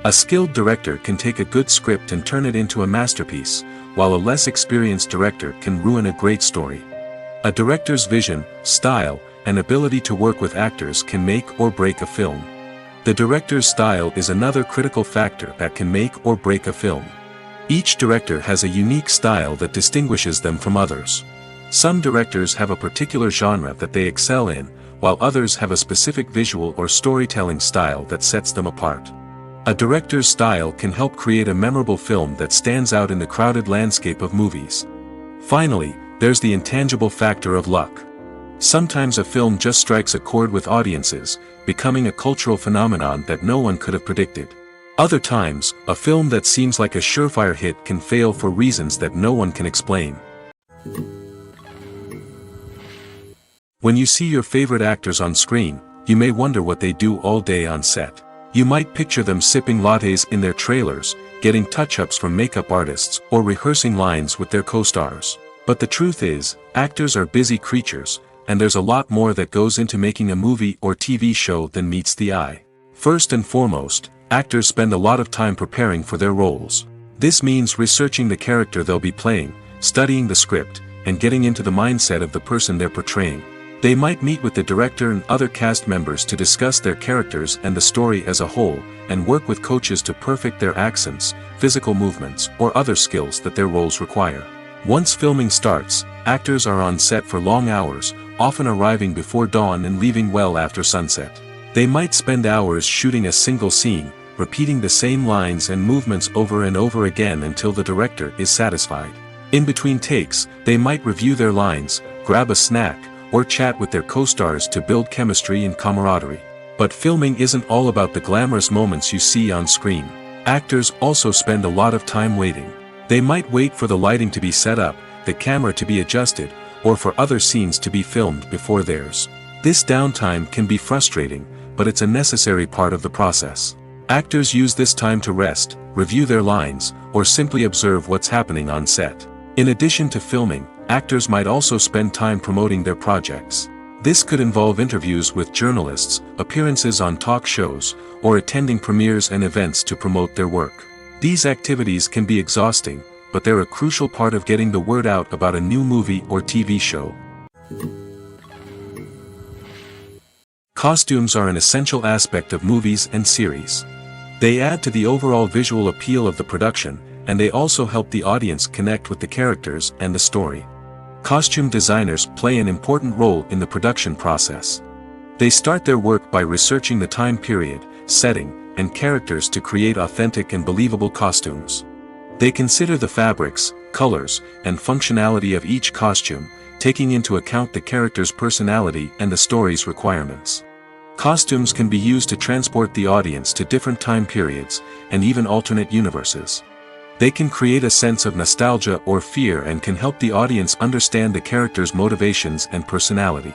Speaker 1: A skilled director can take a good script and turn it into a masterpiece, while a less experienced director can ruin a great story. A director's vision, style, and ability to work with actors can make or break a film. The director's style is another critical factor that can make or break a film. Each director has a unique style that distinguishes them from others. Some directors have a particular genre that they excel in, while others have a specific visual or storytelling style that sets them apart. A director's style can help create a memorable film that stands out in the crowded landscape of movies. Finally, there's the intangible factor of luck. Sometimes a film just strikes a chord with audiences, becoming a cultural phenomenon that no one could have predicted. Other times, a film that seems like a surefire hit can fail for reasons that no one can explain. When you see your favorite actors on screen, you may wonder what they do all day on set. You might picture them sipping lattes in their trailers, getting touch-ups from makeup artists, or rehearsing lines with their co-stars. But the truth is, actors are busy creatures, and there's a lot more that goes into making a movie or TV show than meets the eye. First and foremost, actors spend a lot of time preparing for their roles. This means researching the character they'll be playing, studying the script, and getting into the mindset of the person they're portraying. They might meet with the director and other cast members to discuss their characters and the story as a whole, and work with coaches to perfect their accents, physical movements, or other skills that their roles require. Once filming starts, actors are on set for long hours, often arriving before dawn and leaving well after sunset. They might spend hours shooting a single scene, repeating the same lines and movements over and over again until the director is satisfied. In between takes, they might review their lines, grab a snack, or chat with their co-stars to build chemistry and camaraderie. But filming isn't all about the glamorous moments you see on screen. Actors also spend a lot of time waiting. They might wait for the lighting to be set up, the camera to be adjusted, or for other scenes to be filmed before theirs. This downtime can be frustrating, but it's a necessary part of the process. Actors use this time to rest, review their lines, or simply observe what's happening on set. In addition to filming, actors might also spend time promoting their projects. This could involve interviews with journalists, appearances on talk shows, or attending premieres and events to promote their work. These activities can be exhausting, but they're a crucial part of getting the word out about a new movie or TV show. Costumes are an essential aspect of movies and series. They add to the overall visual appeal of the production, and they also help the audience connect with the characters and the story. Costume designers play an important role in the production process. They start their work by researching the time period, setting, and characters to create authentic and believable costumes. They consider the fabrics, colors, and functionality of each costume, taking into account the character's personality and the story's requirements. Costumes can be used to transport the audience to different time periods, and even alternate universes. They can create a sense of nostalgia or fear and can help the audience understand the character's motivations and personality.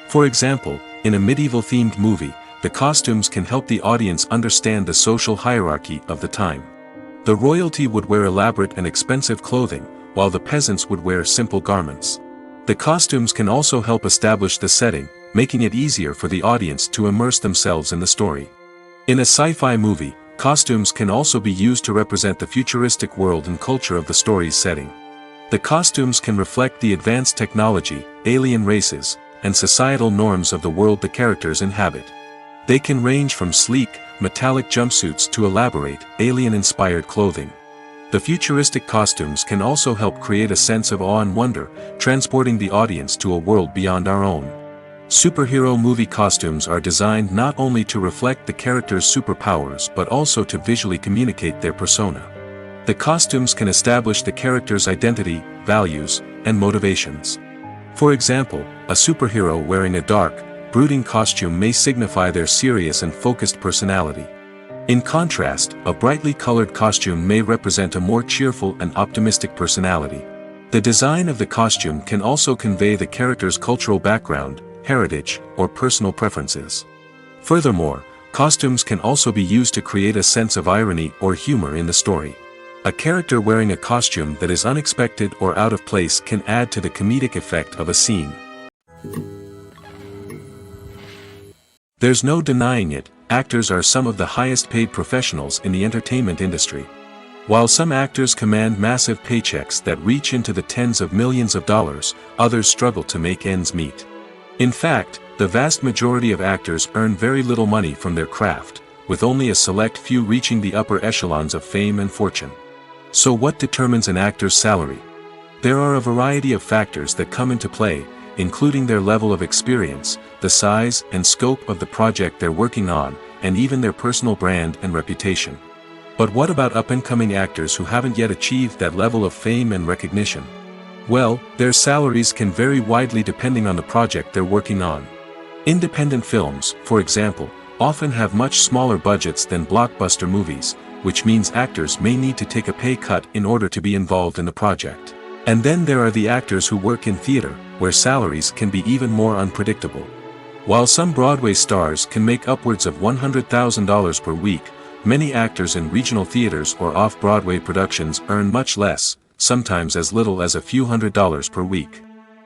Speaker 1: For example, in a medieval-themed movie, the costumes can help the audience understand the social hierarchy of the time. The royalty would wear elaborate and expensive clothing, while the peasants would wear simple garments. The costumes can also help establish the setting, making it easier for the audience to immerse themselves in the story. In a sci-fi movie, costumes can also be used to represent the futuristic world and culture of the story's setting. The costumes can reflect the advanced technology, alien races, and societal norms of the world the characters inhabit. They can range from sleek, metallic jumpsuits to elaborate, alien-inspired clothing. The futuristic costumes can also help create a sense of awe and wonder, transporting the audience to a world beyond our own. Superhero movie costumes are designed not only to reflect the character's superpowers but also to visually communicate their persona. The costumes can establish the character's identity, values, and motivations. For example, a superhero wearing a dark, brooding costume may signify their serious and focused personality. In contrast, a brightly colored costume may represent a more cheerful and optimistic personality. The design of the costume can also convey the character's cultural background, heritage, or personal preferences. Furthermore, costumes can also be used to create a sense of irony or humor in the story. A character wearing a costume that is unexpected or out of place can add to the comedic effect of a scene. There's no denying it, actors are some of the highest paid professionals in the entertainment industry. While some actors command massive paychecks that reach into the tens of millions of dollars, others struggle to make ends meet. In fact, the vast majority of actors earn very little money from their craft, with only a select few reaching the upper echelons of fame and fortune. So what determines an actor's salary? There are a variety of factors that come into play, including their level of experience, the size and scope of the project they're working on, and even their personal brand and reputation. But what about up-and-coming actors who haven't yet achieved that level of fame and recognition? Well, their salaries can vary widely depending on the project they're working on. Independent films, for example, often have much smaller budgets than blockbuster movies, which means actors may need to take a pay cut in order to be involved in the project. And then there are the actors who work in theater, where salaries can be even more unpredictable. While some Broadway stars can make upwards of $100,000 per week, many actors in regional theaters or off-Broadway productions earn much less, sometimes as little as a few $100s per week.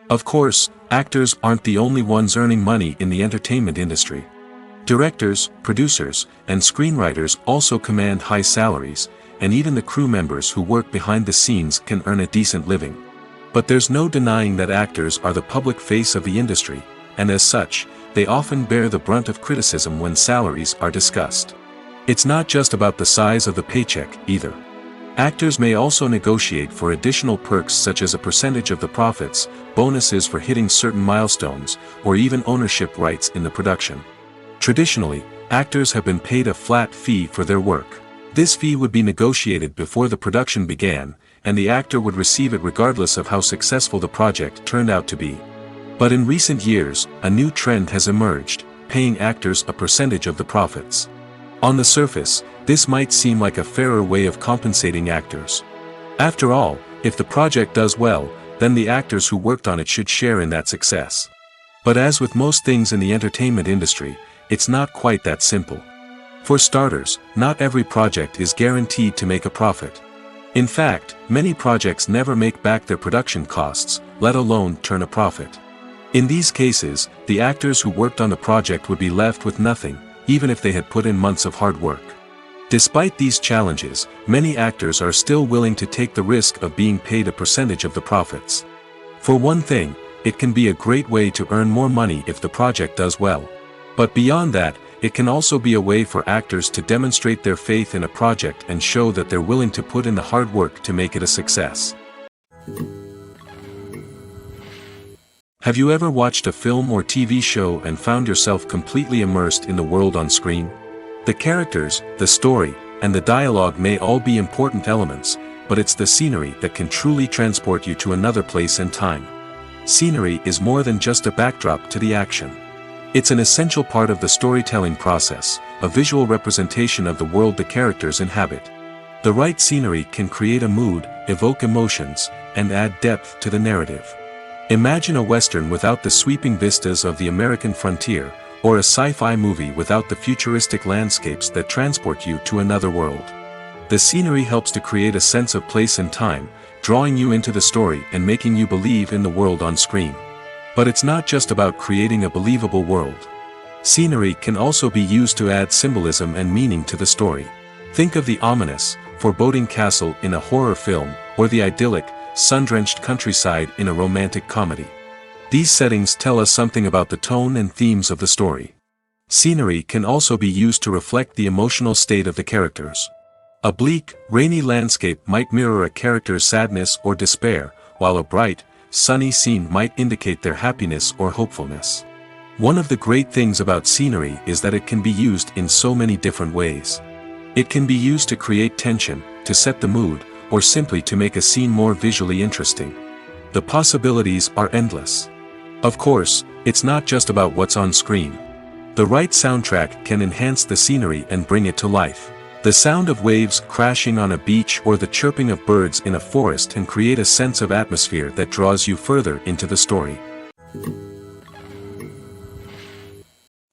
Speaker 1: Of course, actors aren't the only ones earning money in the entertainment industry. Directors, producers, and screenwriters also command high salaries, and even the crew members who work behind the scenes can earn a decent living. But there's no denying that actors are the public face of the industry, and as such, they often bear the brunt of criticism when salaries are discussed. It's not just about the size of the paycheck, either. Actors may also negotiate for additional perks such as a percentage of the profits, bonuses for hitting certain milestones, or even ownership rights in the production. Traditionally, actors have been paid a flat fee for their work. This fee would be negotiated before the production began, and the actor would receive it regardless of how successful the project turned out to be. But in recent years, a new trend has emerged, paying actors a percentage of the profits. On the surface, this might seem like a fairer way of compensating actors. After all, if the project does well, then the actors who worked on it should share in that success. But as with most things in the entertainment industry, it's not quite that simple. For starters, not every project is guaranteed to make a profit. In fact, many projects never make back their production costs, let alone turn a profit. In these cases, the actors who worked on the project would be left with nothing, even if they had put in months of hard work. Despite these challenges, many actors are still willing to take the risk of being paid a percentage of the profits. For one thing, it can be a great way to earn more money if the project does well. But beyond that, it can also be a way for actors to demonstrate their faith in a project and show that they're willing to put in the hard work to make it a success. Have you ever watched a film or TV show and found yourself completely immersed in the world on screen? The characters, the story, and the dialogue may all be important elements, but it's the scenery that can truly transport you to another place and time. Scenery is more than just a backdrop to the action. It's an essential part of the storytelling process, a visual representation of the world the characters inhabit. The right scenery can create a mood, evoke emotions, and add depth to the narrative. Imagine a Western without the sweeping vistas of the American frontier, or a sci-fi movie without the futuristic landscapes that transport you to another world. The scenery helps to create a sense of place and time, drawing you into the story and making you believe in the world on screen. But it's not just about creating a believable world. Scenery can also be used to add symbolism and meaning to the story. Think of the ominous, foreboding castle in a horror film, or the idyllic, sun-drenched countryside in a romantic comedy. These settings tell us something about the tone and themes of the story. Scenery can also be used to reflect the emotional state of the characters. A bleak, rainy landscape might mirror a character's sadness or despair, while a bright, sunny scene might indicate their happiness or hopefulness. One of the great things about scenery is that it can be used in so many different ways. It can be used to create tension, to set the mood, or simply to make a scene more visually interesting. The possibilities are endless. Of course, it's not just about what's on screen. The right soundtrack can enhance the scenery and bring it to life. The sound of waves crashing on a beach or the chirping of birds in a forest can create a sense of atmosphere that draws you further into the story.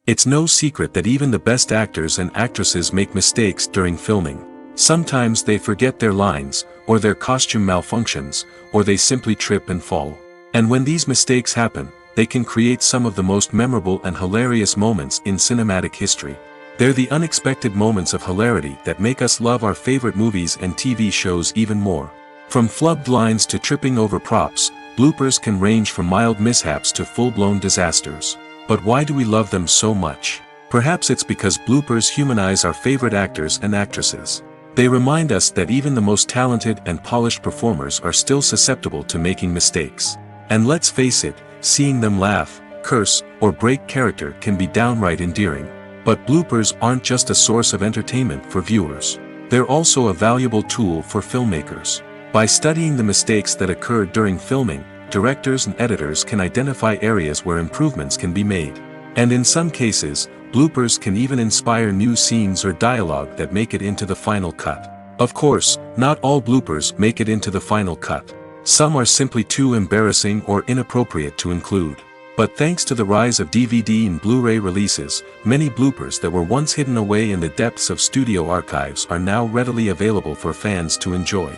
Speaker 1: It's no secret that even the best actors and actresses make mistakes during filming. Sometimes they forget their lines, or their costume malfunctions, or they simply trip and fall. And when these mistakes happen, they can create some of the most memorable and hilarious moments in cinematic history. They're the unexpected moments of hilarity that make us love our favorite movies and TV shows even more. From flubbed lines to tripping over props, bloopers can range from mild mishaps to full-blown disasters. But why do we love them so much? Perhaps it's because bloopers humanize our favorite actors and actresses. They remind us that even the most talented and polished performers are still susceptible to making mistakes. And let's face it, seeing them laugh, curse, or break character can be downright endearing. But bloopers aren't just a source of entertainment for viewers. They're also a valuable tool for filmmakers. By studying the mistakes that occurred during filming, directors and editors can identify areas where improvements can be made. And in some cases, bloopers can even inspire new scenes or dialogue that make it into the final cut. Of course, not all bloopers make it into the final cut. Some are simply too embarrassing or inappropriate to include. But thanks to the rise of DVD and Blu-ray releases, many bloopers that were once hidden away in the depths of studio archives are now readily available for fans to enjoy.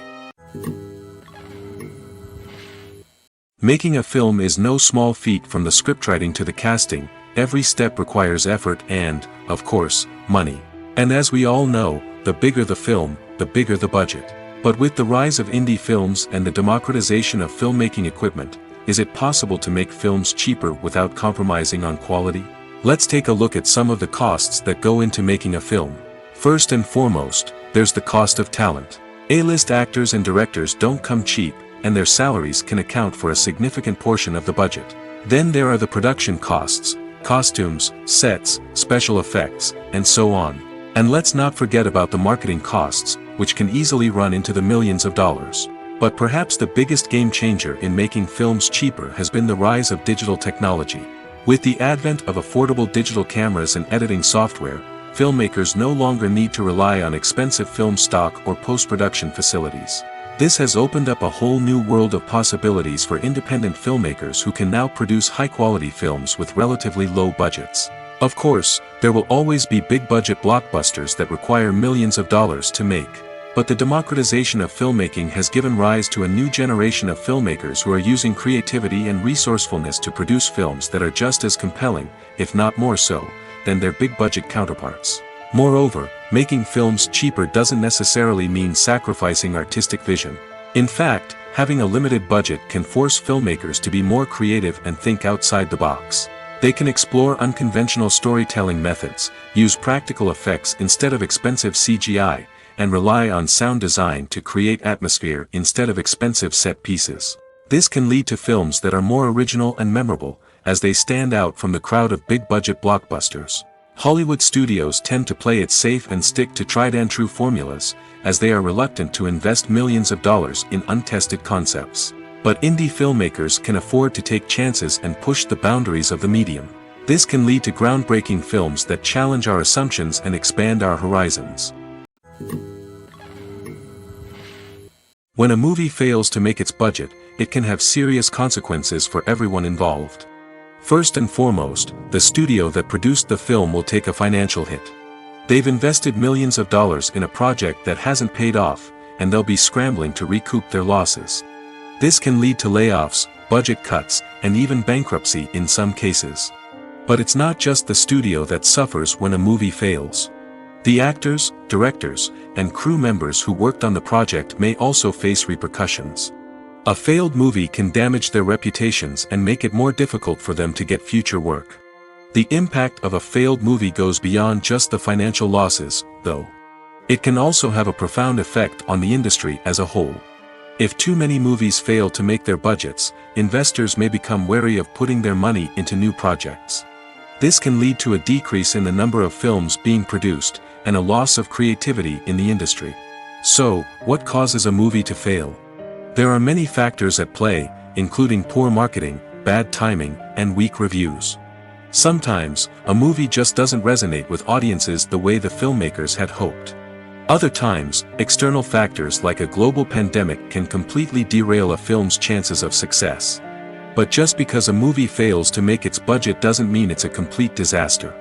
Speaker 1: Making a film is no small feat. From the scriptwriting to the casting, every step requires effort and, of course, money. And as we all know, the bigger the film, the bigger the budget. But with the rise of indie films and the democratization of filmmaking equipment, is it possible to make films cheaper without compromising on quality? Let's take a look at some of the costs that go into making a film. First and foremost, there's the cost of talent. A-list actors and directors don't come cheap, and their salaries can account for a significant portion of the budget. Then there are the production costs, costumes, sets, special effects, and so on. And let's not forget about the marketing costs, which can easily run into the millions of dollars. But perhaps the biggest game changer in making films cheaper has been the rise of digital technology. With the advent of affordable digital cameras and editing software, filmmakers no longer need to rely on expensive film stock or post-production facilities. This has opened up a whole new world of possibilities for independent filmmakers who can now produce high-quality films with relatively low budgets. Of course, there will always be big-budget blockbusters that require millions of dollars to make. But the democratization of filmmaking has given rise to a new generation of filmmakers who are using creativity and resourcefulness to produce films that are just as compelling, if not more so, than their big-budget counterparts. Moreover, making films cheaper doesn't necessarily mean sacrificing artistic vision. In fact, having a limited budget can force filmmakers to be more creative and think outside the box. They can explore unconventional storytelling methods, use practical effects instead of expensive CGI, and rely on sound design to create atmosphere instead of expensive set pieces. This can lead to films that are more original and memorable, as they stand out from the crowd of big-budget blockbusters. Hollywood studios tend to play it safe and stick to tried-and-true formulas, as they are reluctant to invest millions of dollars in untested concepts. But indie filmmakers can afford to take chances and push the boundaries of the medium. This can lead to groundbreaking films that challenge our assumptions and expand our horizons. When a movie fails to make its budget, it can have serious consequences for everyone involved. First and foremost, the studio that produced the film will take a financial hit. They've invested millions of dollars in a project that hasn't paid off, and they'll be scrambling to recoup their losses. This can lead to layoffs, budget cuts, and even bankruptcy in some cases. But it's not just the studio that suffers when a movie fails. The actors, directors, and crew members who worked on the project may also face repercussions. A failed movie can damage their reputations and make it more difficult for them to get future work. The impact of a failed movie goes beyond just the financial losses, though. It can also have a profound effect on the industry as a whole. If too many movies fail to make their budgets, investors may become wary of putting their money into new projects. This can lead to a decrease in the number of films being produced, and a loss of creativity in the industry. So, what causes a movie to fail? There are many factors at play, including poor marketing, bad timing, and weak reviews. Sometimes, a movie just doesn't resonate with audiences the way the filmmakers had hoped. Other times, external factors like a global pandemic can completely derail a film's chances of success. But just because a movie fails to make its budget doesn't mean it's a complete disaster.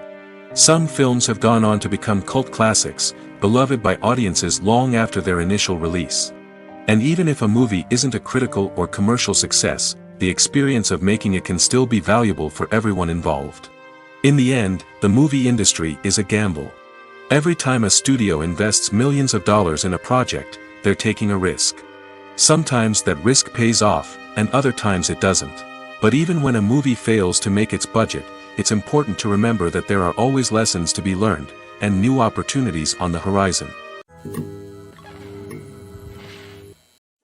Speaker 1: Some films have gone on to become cult classics, beloved by audiences long after their initial release. And even if a movie isn't a critical or commercial success, the experience of making it can still be valuable for everyone involved. In the end, the movie industry is a gamble. Every time a studio invests millions of dollars in a project, they're taking a risk. Sometimes that risk pays off, and other times it doesn't. But even when a movie fails to make its budget, it's important to remember that there are always lessons to be learned, and new opportunities on the horizon.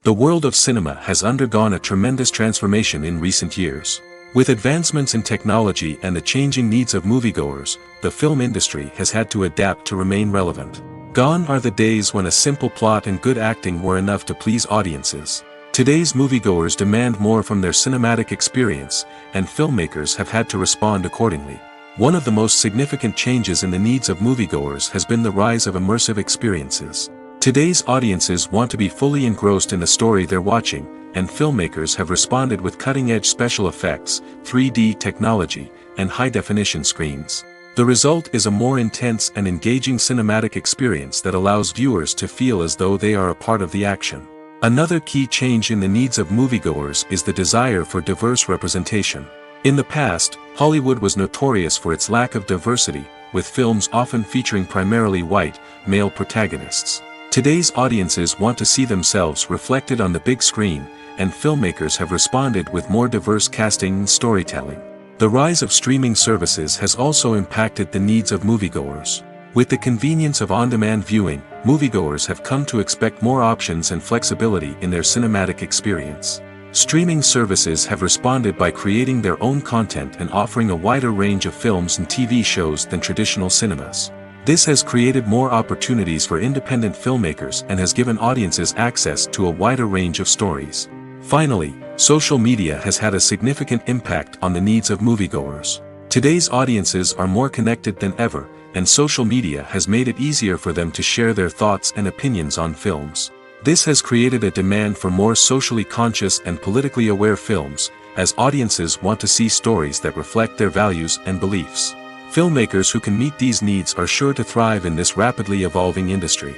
Speaker 1: The world of cinema has undergone a tremendous transformation in recent years. With advancements in technology and the changing needs of moviegoers, the film industry has had to adapt to remain relevant. Gone are the days when a simple plot and good acting were enough to please audiences. Today's moviegoers demand more from their cinematic experience, and filmmakers have had to respond accordingly. One of the most significant changes in the needs of moviegoers has been the rise of immersive experiences. Today's audiences want to be fully engrossed in the story they're watching, and filmmakers have responded with cutting-edge special effects, 3D technology, and high-definition screens. The result is a more intense and engaging cinematic experience that allows viewers to feel as though they are a part of the action. Another key change in the needs of moviegoers is the desire for diverse representation. In the past, Hollywood was notorious for its lack of diversity, with films often featuring primarily white, male protagonists. Today's audiences want to see themselves reflected on the big screen, and filmmakers have responded with more diverse casting and storytelling. The rise of streaming services has also impacted the needs of moviegoers. With the convenience of on-demand viewing, moviegoers have come to expect more options and flexibility in their cinematic experience. Streaming services have responded by creating their own content and offering a wider range of films and TV shows than traditional cinemas. This has created more opportunities for independent filmmakers and has given audiences access to a wider range of stories. Finally, social media has had a significant impact on the needs of moviegoers. Today's audiences are more connected than ever, and social media has made it easier for them to share their thoughts and opinions on films. This has created a demand for more socially conscious and politically aware films, as audiences want to see stories that reflect their values and beliefs. Filmmakers who can meet these needs are sure to thrive in this rapidly evolving industry.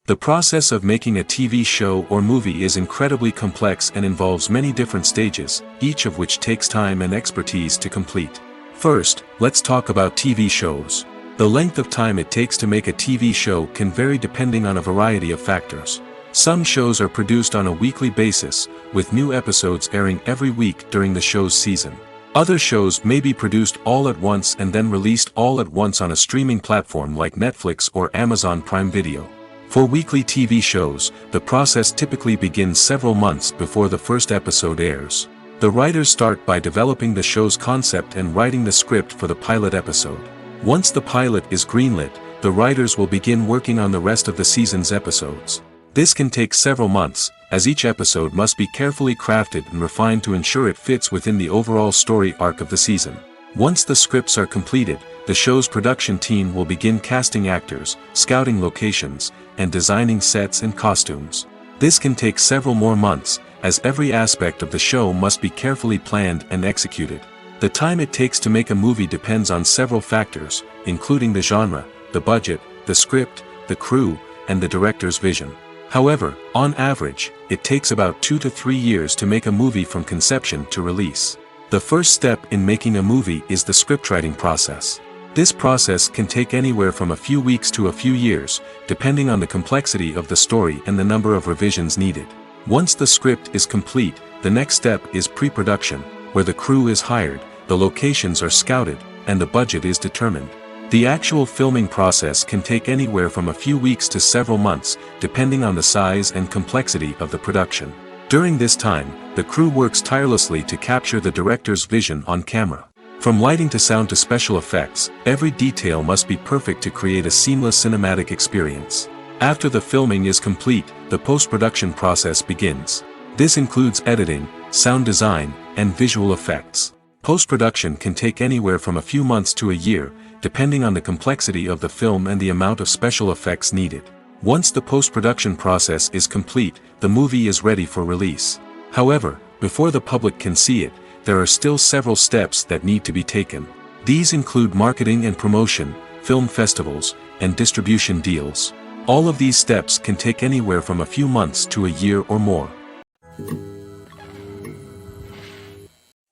Speaker 1: The process of making a TV show or movie is incredibly complex and involves many different stages, each of which takes time and expertise to complete. First, let's talk about TV shows. The length of time it takes to make a TV show can vary depending on a variety of factors. Some shows are produced on a weekly basis, with new episodes airing every week during the show's season. Other shows may be produced all at once and then released all at once on a streaming platform like Netflix or Amazon Prime Video. For weekly TV shows, the process typically begins several months before the first episode airs. The writers start by developing the show's concept and writing the script for the pilot episode. Once the pilot is greenlit, the writers will begin working on the rest of the season's episodes. This can take several months, as each episode must be carefully crafted and refined to ensure it fits within the overall story arc of the season. Once the scripts are completed, the show's production team will begin casting actors, scouting locations, and designing sets and costumes. This can take several more months, as every aspect of the show must be carefully planned and executed. The time it takes to make a movie depends on several factors, including the genre, the budget, the script, the crew, and the director's vision. However, on average, it takes about 2 to 3 years to make a movie from conception to release. The first step in making a movie is the scriptwriting process. This process can take anywhere from a few weeks to a few years, depending on the complexity of the story and the number of revisions needed. Once the script is complete, the next step is pre-production, where the crew is hired, the locations are scouted, and the budget is determined. The actual filming process can take anywhere from a few weeks to several months, depending on the size and complexity of the production. During this time, the crew works tirelessly to capture the director's vision on camera. From lighting to sound to special effects, every detail must be perfect to create a seamless cinematic experience. After the filming is complete, the post-production process begins. This includes editing, sound design, and visual effects. Post-production can take anywhere from a few months to a year, depending on the complexity of the film and the amount of special effects needed. Once the post-production process is complete, the movie is ready for release. However, before the public can see it, there are still several steps that need to be taken. These include marketing and promotion, film festivals, and distribution deals. All of these steps can take anywhere from a few months to a year or more.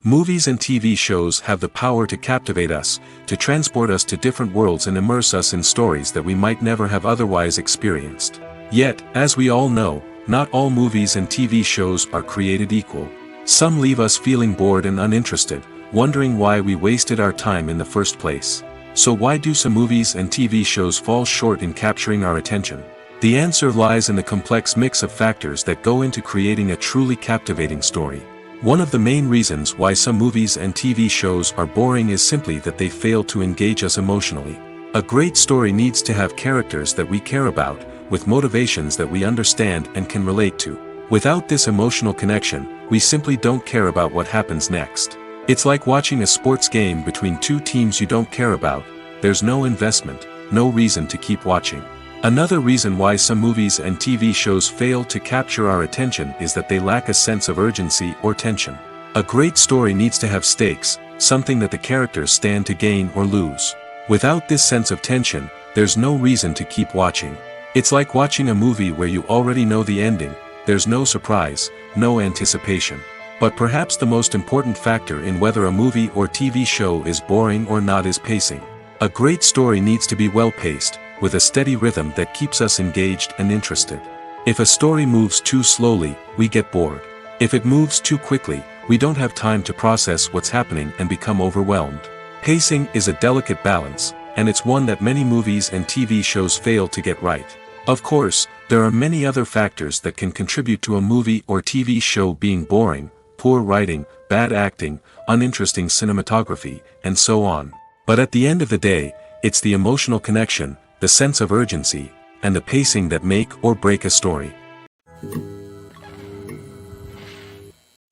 Speaker 1: Movies and TV shows have the power to captivate us, to transport us to different worlds and immerse us in stories that we might never have otherwise experienced. Yet, as we all know, not all movies and TV shows are created equal. Some leave us feeling bored and uninterested, wondering why we wasted our time in the first place. So why do some movies and TV shows fall short in capturing our attention? The answer lies in the complex mix of factors that go into creating a truly captivating story. One of the main reasons why some movies and TV shows are boring is simply that they fail to engage us emotionally. A great story needs to have characters that we care about, with motivations that we understand and can relate to. Without this emotional connection, we simply don't care about what happens next. It's like watching a sports game between two teams you don't care about. There's no investment, no reason to keep watching. Another reason why some movies and TV shows fail to capture our attention is that they lack a sense of urgency or tension. A great story needs to have stakes, something that the characters stand to gain or lose. Without this sense of tension, there's no reason to keep watching. It's like watching a movie where you already know the ending, there's no surprise, no anticipation. But perhaps the most important factor in whether a movie or TV show is boring or not is pacing. A great story needs to be well-paced, with a steady rhythm that keeps us engaged and interested. If a story moves too slowly, we get bored. If it moves too quickly, we don't have time to process what's happening and become overwhelmed. Pacing is a delicate balance, and it's one that many movies and TV shows fail to get right. Of course, there are many other factors that can contribute to a movie or TV show being boring: poor writing, bad acting, uninteresting cinematography, and so on. But at the end of the day, it's the emotional connection, the sense of urgency, and the pacing that make or break a story.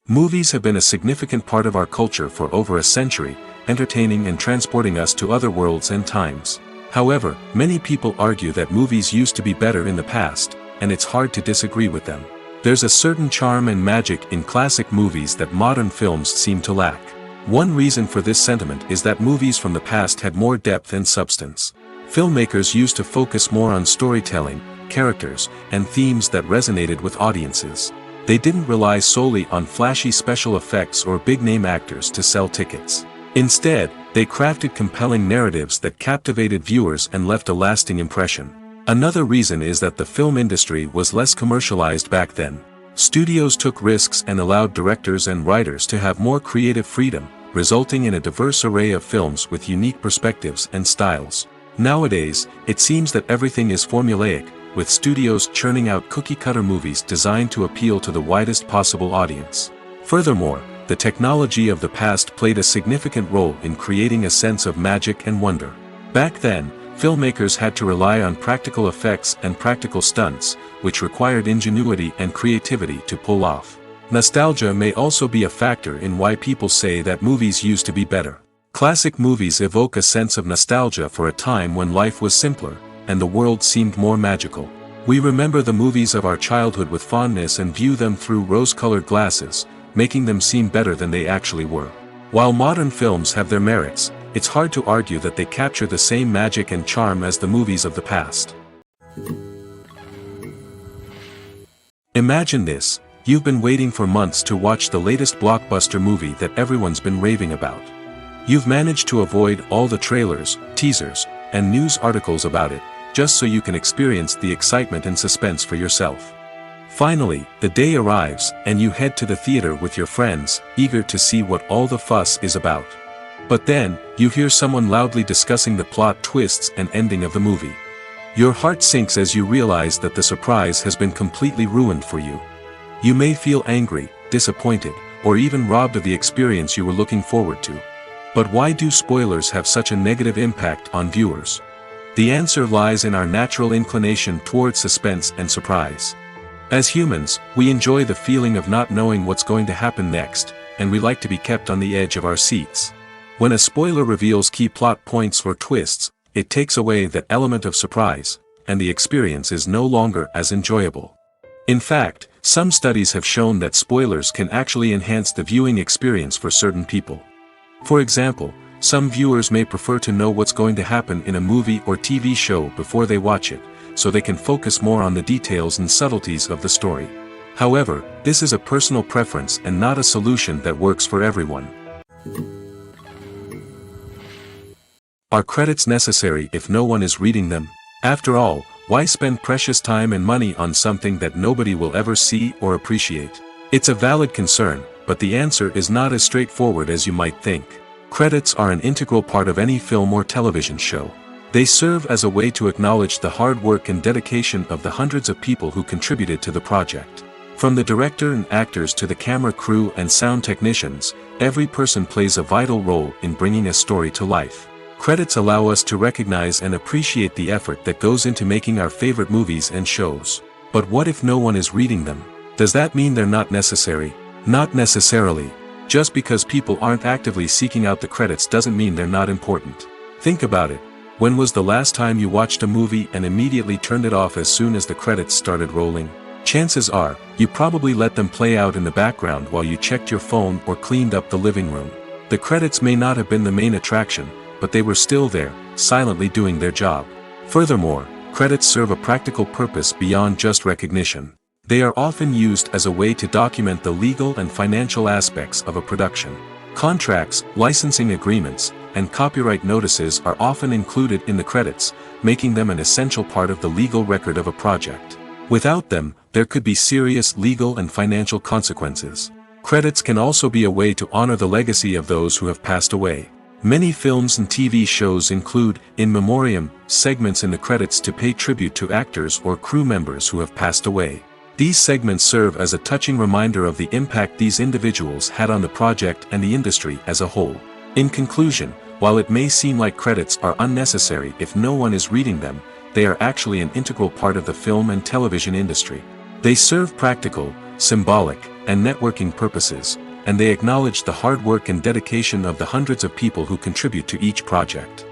Speaker 1: Movies have been a significant part of our culture for over a century, entertaining and transporting us to other worlds and times. However, many people argue that movies used to be better in the past, and it's hard to disagree with them. There's a certain charm and magic in classic movies that modern films seem to lack. One reason for this sentiment is that movies from the past had more depth and substance. Filmmakers used to focus more on storytelling, characters, and themes that resonated with audiences. They didn't rely solely on flashy special effects or big-name actors to sell tickets. Instead, they crafted compelling narratives that captivated viewers and left a lasting impression. Another reason is that the film industry was less commercialized back then. Studios took risks and allowed directors and writers to have more creative freedom, resulting in a diverse array of films with unique perspectives and styles. Nowadays, it seems that everything is formulaic, with studios churning out cookie-cutter movies designed to appeal to the widest possible audience. Furthermore, the technology of the past played a significant role in creating a sense of magic and wonder. Back then, filmmakers had to rely on practical effects and practical stunts, which required ingenuity and creativity to pull off. Nostalgia may also be a factor in why people say that movies used to be better. Classic movies evoke a sense of nostalgia for a time when life was simpler, and the world seemed more magical. We remember the movies of our childhood with fondness and view them through rose-colored glasses, making them seem better than they actually were. While modern films have their merits, it's hard to argue that they capture the same magic and charm as the movies of the past. Imagine this: you've been waiting for months to watch the latest blockbuster movie that everyone's been raving about. You've managed to avoid all the trailers, teasers, and news articles about it, just so you can experience the excitement and suspense for yourself. Finally, the day arrives, and you head to the theater with your friends, eager to see what all the fuss is about. But then, you hear someone loudly discussing the plot twists and ending of the movie. Your heart sinks as you realize that the surprise has been completely ruined for you. You may feel angry, disappointed, or even robbed of the experience you were looking forward to. But why do spoilers have such a negative impact on viewers? The answer lies in our natural inclination toward suspense and surprise. As humans, we enjoy the feeling of not knowing what's going to happen next, and we like to be kept on the edge of our seats. When a spoiler reveals key plot points or twists, it takes away that element of surprise, and the experience is no longer as enjoyable. In fact, some studies have shown that spoilers can actually enhance the viewing experience for certain people. For example, some viewers may prefer to know what's going to happen in a movie or TV show before they watch it, so they can focus more on the details and subtleties of the story. However, this is a personal preference and not a solution that works for everyone. Are credits necessary if no one is reading them? After all, why spend precious time and money on something that nobody will ever see or appreciate? It's a valid concern, but the answer is not as straightforward as you might think. Credits are an integral part of any film or television show. They serve as a way to acknowledge the hard work and dedication of the hundreds of people who contributed to the project. From the director and actors to the camera crew and sound technicians, every person plays a vital role in bringing a story to life. Credits allow us to recognize and appreciate the effort that goes into making our favorite movies and shows. But what if no one is reading them? Does that mean they're not necessary? Not necessarily. Just because people aren't actively seeking out the credits doesn't mean they're not important. Think about it. When was the last time you watched a movie and immediately turned it off as soon as the credits started rolling? Chances are, you probably let them play out in the background while you checked your phone or cleaned up the living room. The credits may not have been the main attraction, but they were still there, silently doing their job. Furthermore, credits serve a practical purpose beyond just recognition. They are often used as a way to document the legal and financial aspects of a production. Contracts, licensing agreements, and copyright notices are often included in the credits, making them an essential part of the legal record of a project. Without them, there could be serious legal and financial consequences. Credits can also be a way to honor the legacy of those who have passed away. Many films and TV shows include, in memoriam, segments in the credits to pay tribute to actors or crew members who have passed away. These segments serve as a touching reminder of the impact these individuals had on the project and the industry as a whole. In conclusion, while it may seem like credits are unnecessary if no one is reading them, they are actually an integral part of the film and television industry. They serve practical, symbolic, and networking purposes, and they acknowledge the hard work and dedication of the hundreds of people who contribute to each project.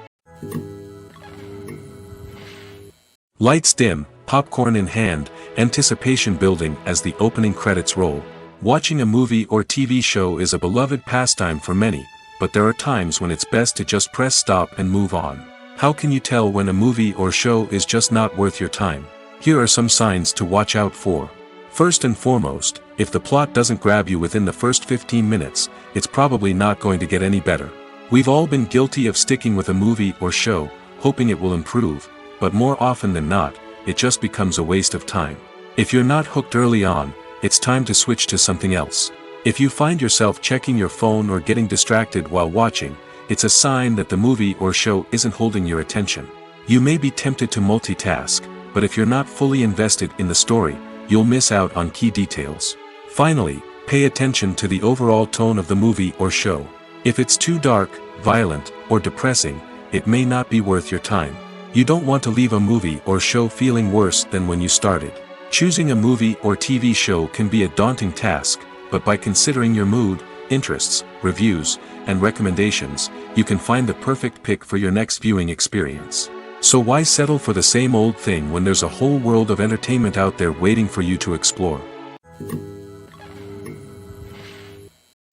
Speaker 1: Lights dim, popcorn in hand, anticipation building as the opening credits roll. Watching a movie or TV show is a beloved pastime for many, but there are times when it's best to just press stop and move on. How can you tell when a movie or show is just not worth your time? Here are some signs to watch out for. First and foremost, if the plot doesn't grab you within the first 15 minutes, it's probably not going to get any better. We've all been guilty of sticking with a movie or show, hoping it will improve, but more often than not, it just becomes a waste of time. If you're not hooked early on, it's time to switch to something else. If you find yourself checking your phone or getting distracted while watching, it's a sign that the movie or show isn't holding your attention. You may be tempted to multitask, but if you're not fully invested in the story, you'll miss out on key details. Finally, pay attention to the overall tone of the movie or show. If it's too dark, violent, or depressing, it may not be worth your time. You don't want to leave a movie or show feeling worse than when you started. Choosing a movie or TV show can be a daunting task, but by considering your mood, interests, reviews, and recommendations, you can find the perfect pick for your next viewing experience. So why settle for the same old thing when there's a whole world of entertainment out there waiting for you to explore?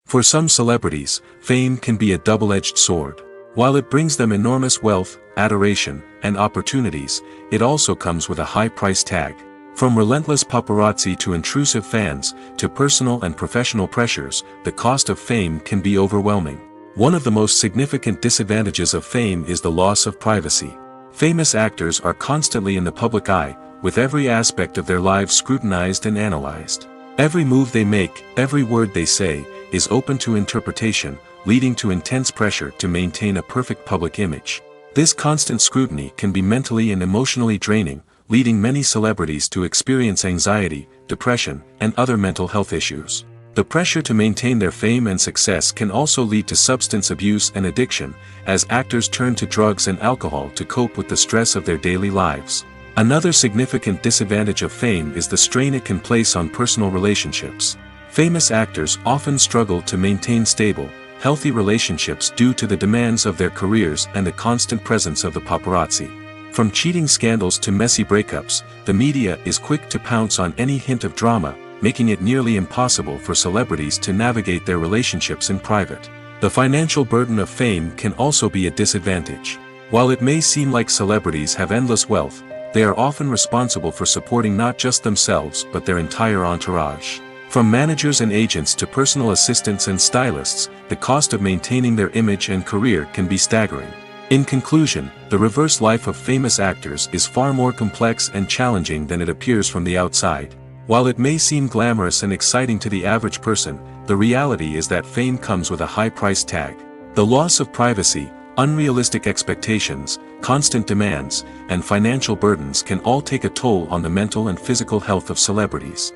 Speaker 1: For some celebrities, fame can be a double-edged sword. While it brings them enormous wealth, adoration, and opportunities, it also comes with a high price tag. From relentless paparazzi to intrusive fans, to personal and professional pressures, the cost of fame can be overwhelming. One of the most significant disadvantages of fame is the loss of privacy. Famous actors are constantly in the public eye, with every aspect of their lives scrutinized and analyzed. Every move they make, every word they say, is open to interpretation, leading to intense pressure to maintain a perfect public image. This constant scrutiny can be mentally and emotionally draining, leading many celebrities to experience anxiety, depression, and other mental health issues. The pressure to maintain their fame and success can also lead to substance abuse and addiction, as actors turn to drugs and alcohol to cope with the stress of their daily lives. Another significant disadvantage of fame is the strain it can place on personal relationships. Famous actors often struggle to maintain stable, healthy relationships due to the demands of their careers and the constant presence of the paparazzi. From cheating scandals to messy breakups, the media is quick to pounce on any hint of drama, making it nearly impossible for celebrities to navigate their relationships in private. The financial burden of fame can also be a disadvantage. While it may seem like celebrities have endless wealth, they are often responsible for supporting not just themselves but their entire entourage. From managers and agents to personal assistants and stylists, the cost of maintaining their image and career can be staggering. In conclusion, the reverse life of famous actors is far more complex and challenging than it appears from the outside. While it may seem glamorous and exciting to the average person, the reality is that fame comes with a high price tag. The loss of privacy, unrealistic expectations, constant demands, and financial burdens can all take a toll on the mental and physical health of celebrities.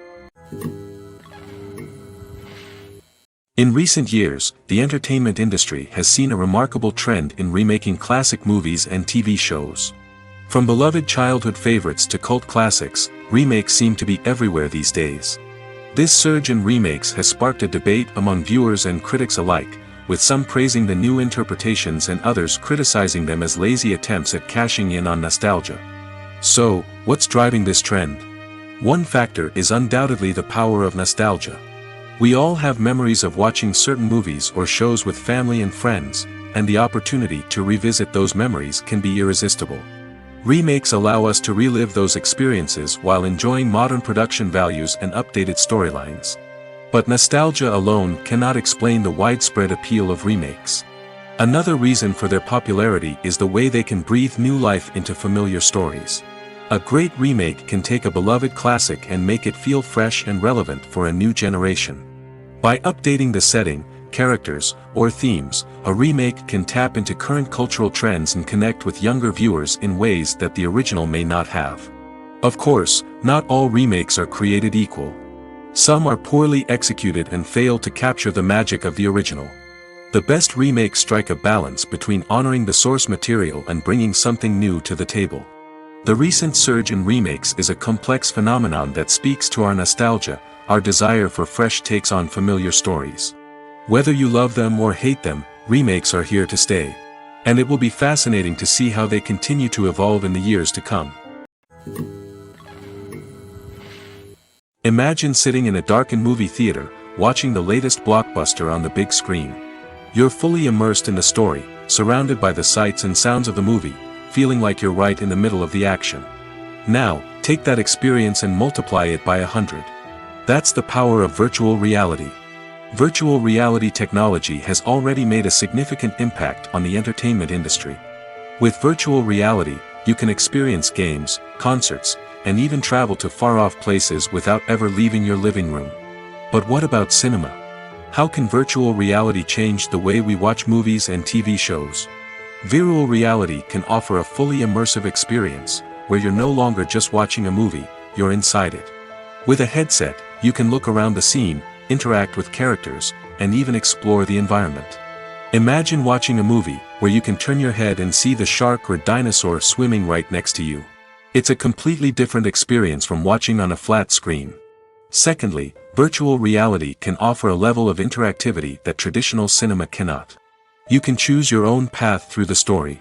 Speaker 1: In recent years, the entertainment industry has seen a remarkable trend in remaking classic movies and TV shows. From beloved childhood favorites to cult classics, remakes seem to be everywhere these days. This surge in remakes has sparked a debate among viewers and critics alike, with some praising the new interpretations and others criticizing them as lazy attempts at cashing in on nostalgia. So, what's driving this trend? One factor is undoubtedly the power of nostalgia. We all have memories of watching certain movies or shows with family and friends, and the opportunity to revisit those memories can be irresistible. Remakes allow us to relive those experiences while enjoying modern production values and updated storylines. But nostalgia alone cannot explain the widespread appeal of remakes. Another reason for their popularity is the way they can breathe new life into familiar stories. A great remake can take a beloved classic and make it feel fresh and relevant for a new generation. By updating the setting, characters, or themes, a remake can tap into current cultural trends and connect with younger viewers in ways that the original may not have. Of course, not all remakes are created equal. Some are poorly executed and fail to capture the magic of the original. The best remakes strike a balance between honoring the source material and bringing something new to the table. The recent surge in remakes is a complex phenomenon that speaks to our nostalgia, our desire for fresh takes on familiar stories. Whether you love them or hate them, remakes are here to stay. And it will be fascinating to see how they continue to evolve in the years to come. Imagine sitting in a darkened movie theater, watching the latest blockbuster on the big screen. You're fully immersed in the story, surrounded by the sights and sounds of the movie, feeling like you're right in the middle of the action. Now, take that experience and multiply it by 100. That's the power of virtual reality. Virtual reality technology has already made a significant impact on the entertainment industry. With virtual reality, you can experience games, concerts, and even travel to far-off places without ever leaving your living room. But what about cinema? How can virtual reality change the way we watch movies and TV shows? Virtual reality can offer a fully immersive experience, where you're no longer just watching a movie, you're inside it. With a headset, you can look around the scene, interact with characters, and even explore the environment. Imagine watching a movie where you can turn your head and see the shark or dinosaur swimming right next to you. It's a completely different experience from watching on a flat screen. Secondly, virtual reality can offer a level of interactivity that traditional cinema cannot. You can choose your own path through the story.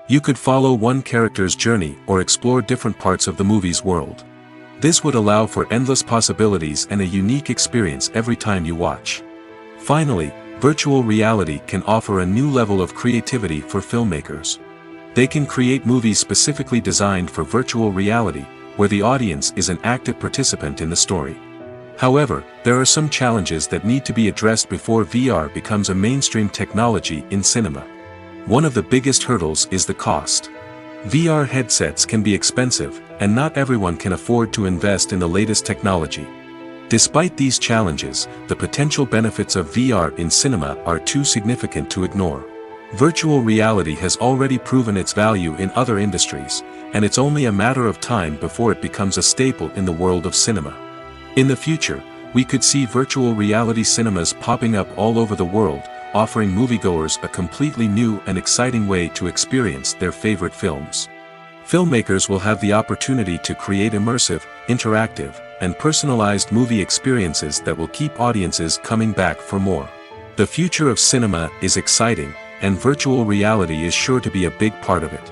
Speaker 1: You could follow one character's journey or explore different parts of the movie's world. This would allow for endless possibilities and a unique experience every time you watch. Finally, virtual reality can offer a new level of creativity for filmmakers. They can create movies specifically designed for virtual reality, where the audience is an active participant in the story. However, there are some challenges that need to be addressed before VR becomes a mainstream technology in cinema. One of the biggest hurdles is the cost. VR headsets can be expensive, and not everyone can afford to invest in the latest technology. Despite these challenges, the potential benefits of VR in cinema are too significant to ignore. Virtual reality has already proven its value in other industries, and it's only a matter of time before it becomes a staple in the world of cinema. In the future, we could see virtual reality cinemas popping up all over the world, offering moviegoers a completely new and exciting way to experience their favorite films. Filmmakers will have the opportunity to create immersive, interactive, and personalized movie experiences that will keep audiences coming back for more. The future of cinema is exciting, and virtual reality is sure to be a big part of it.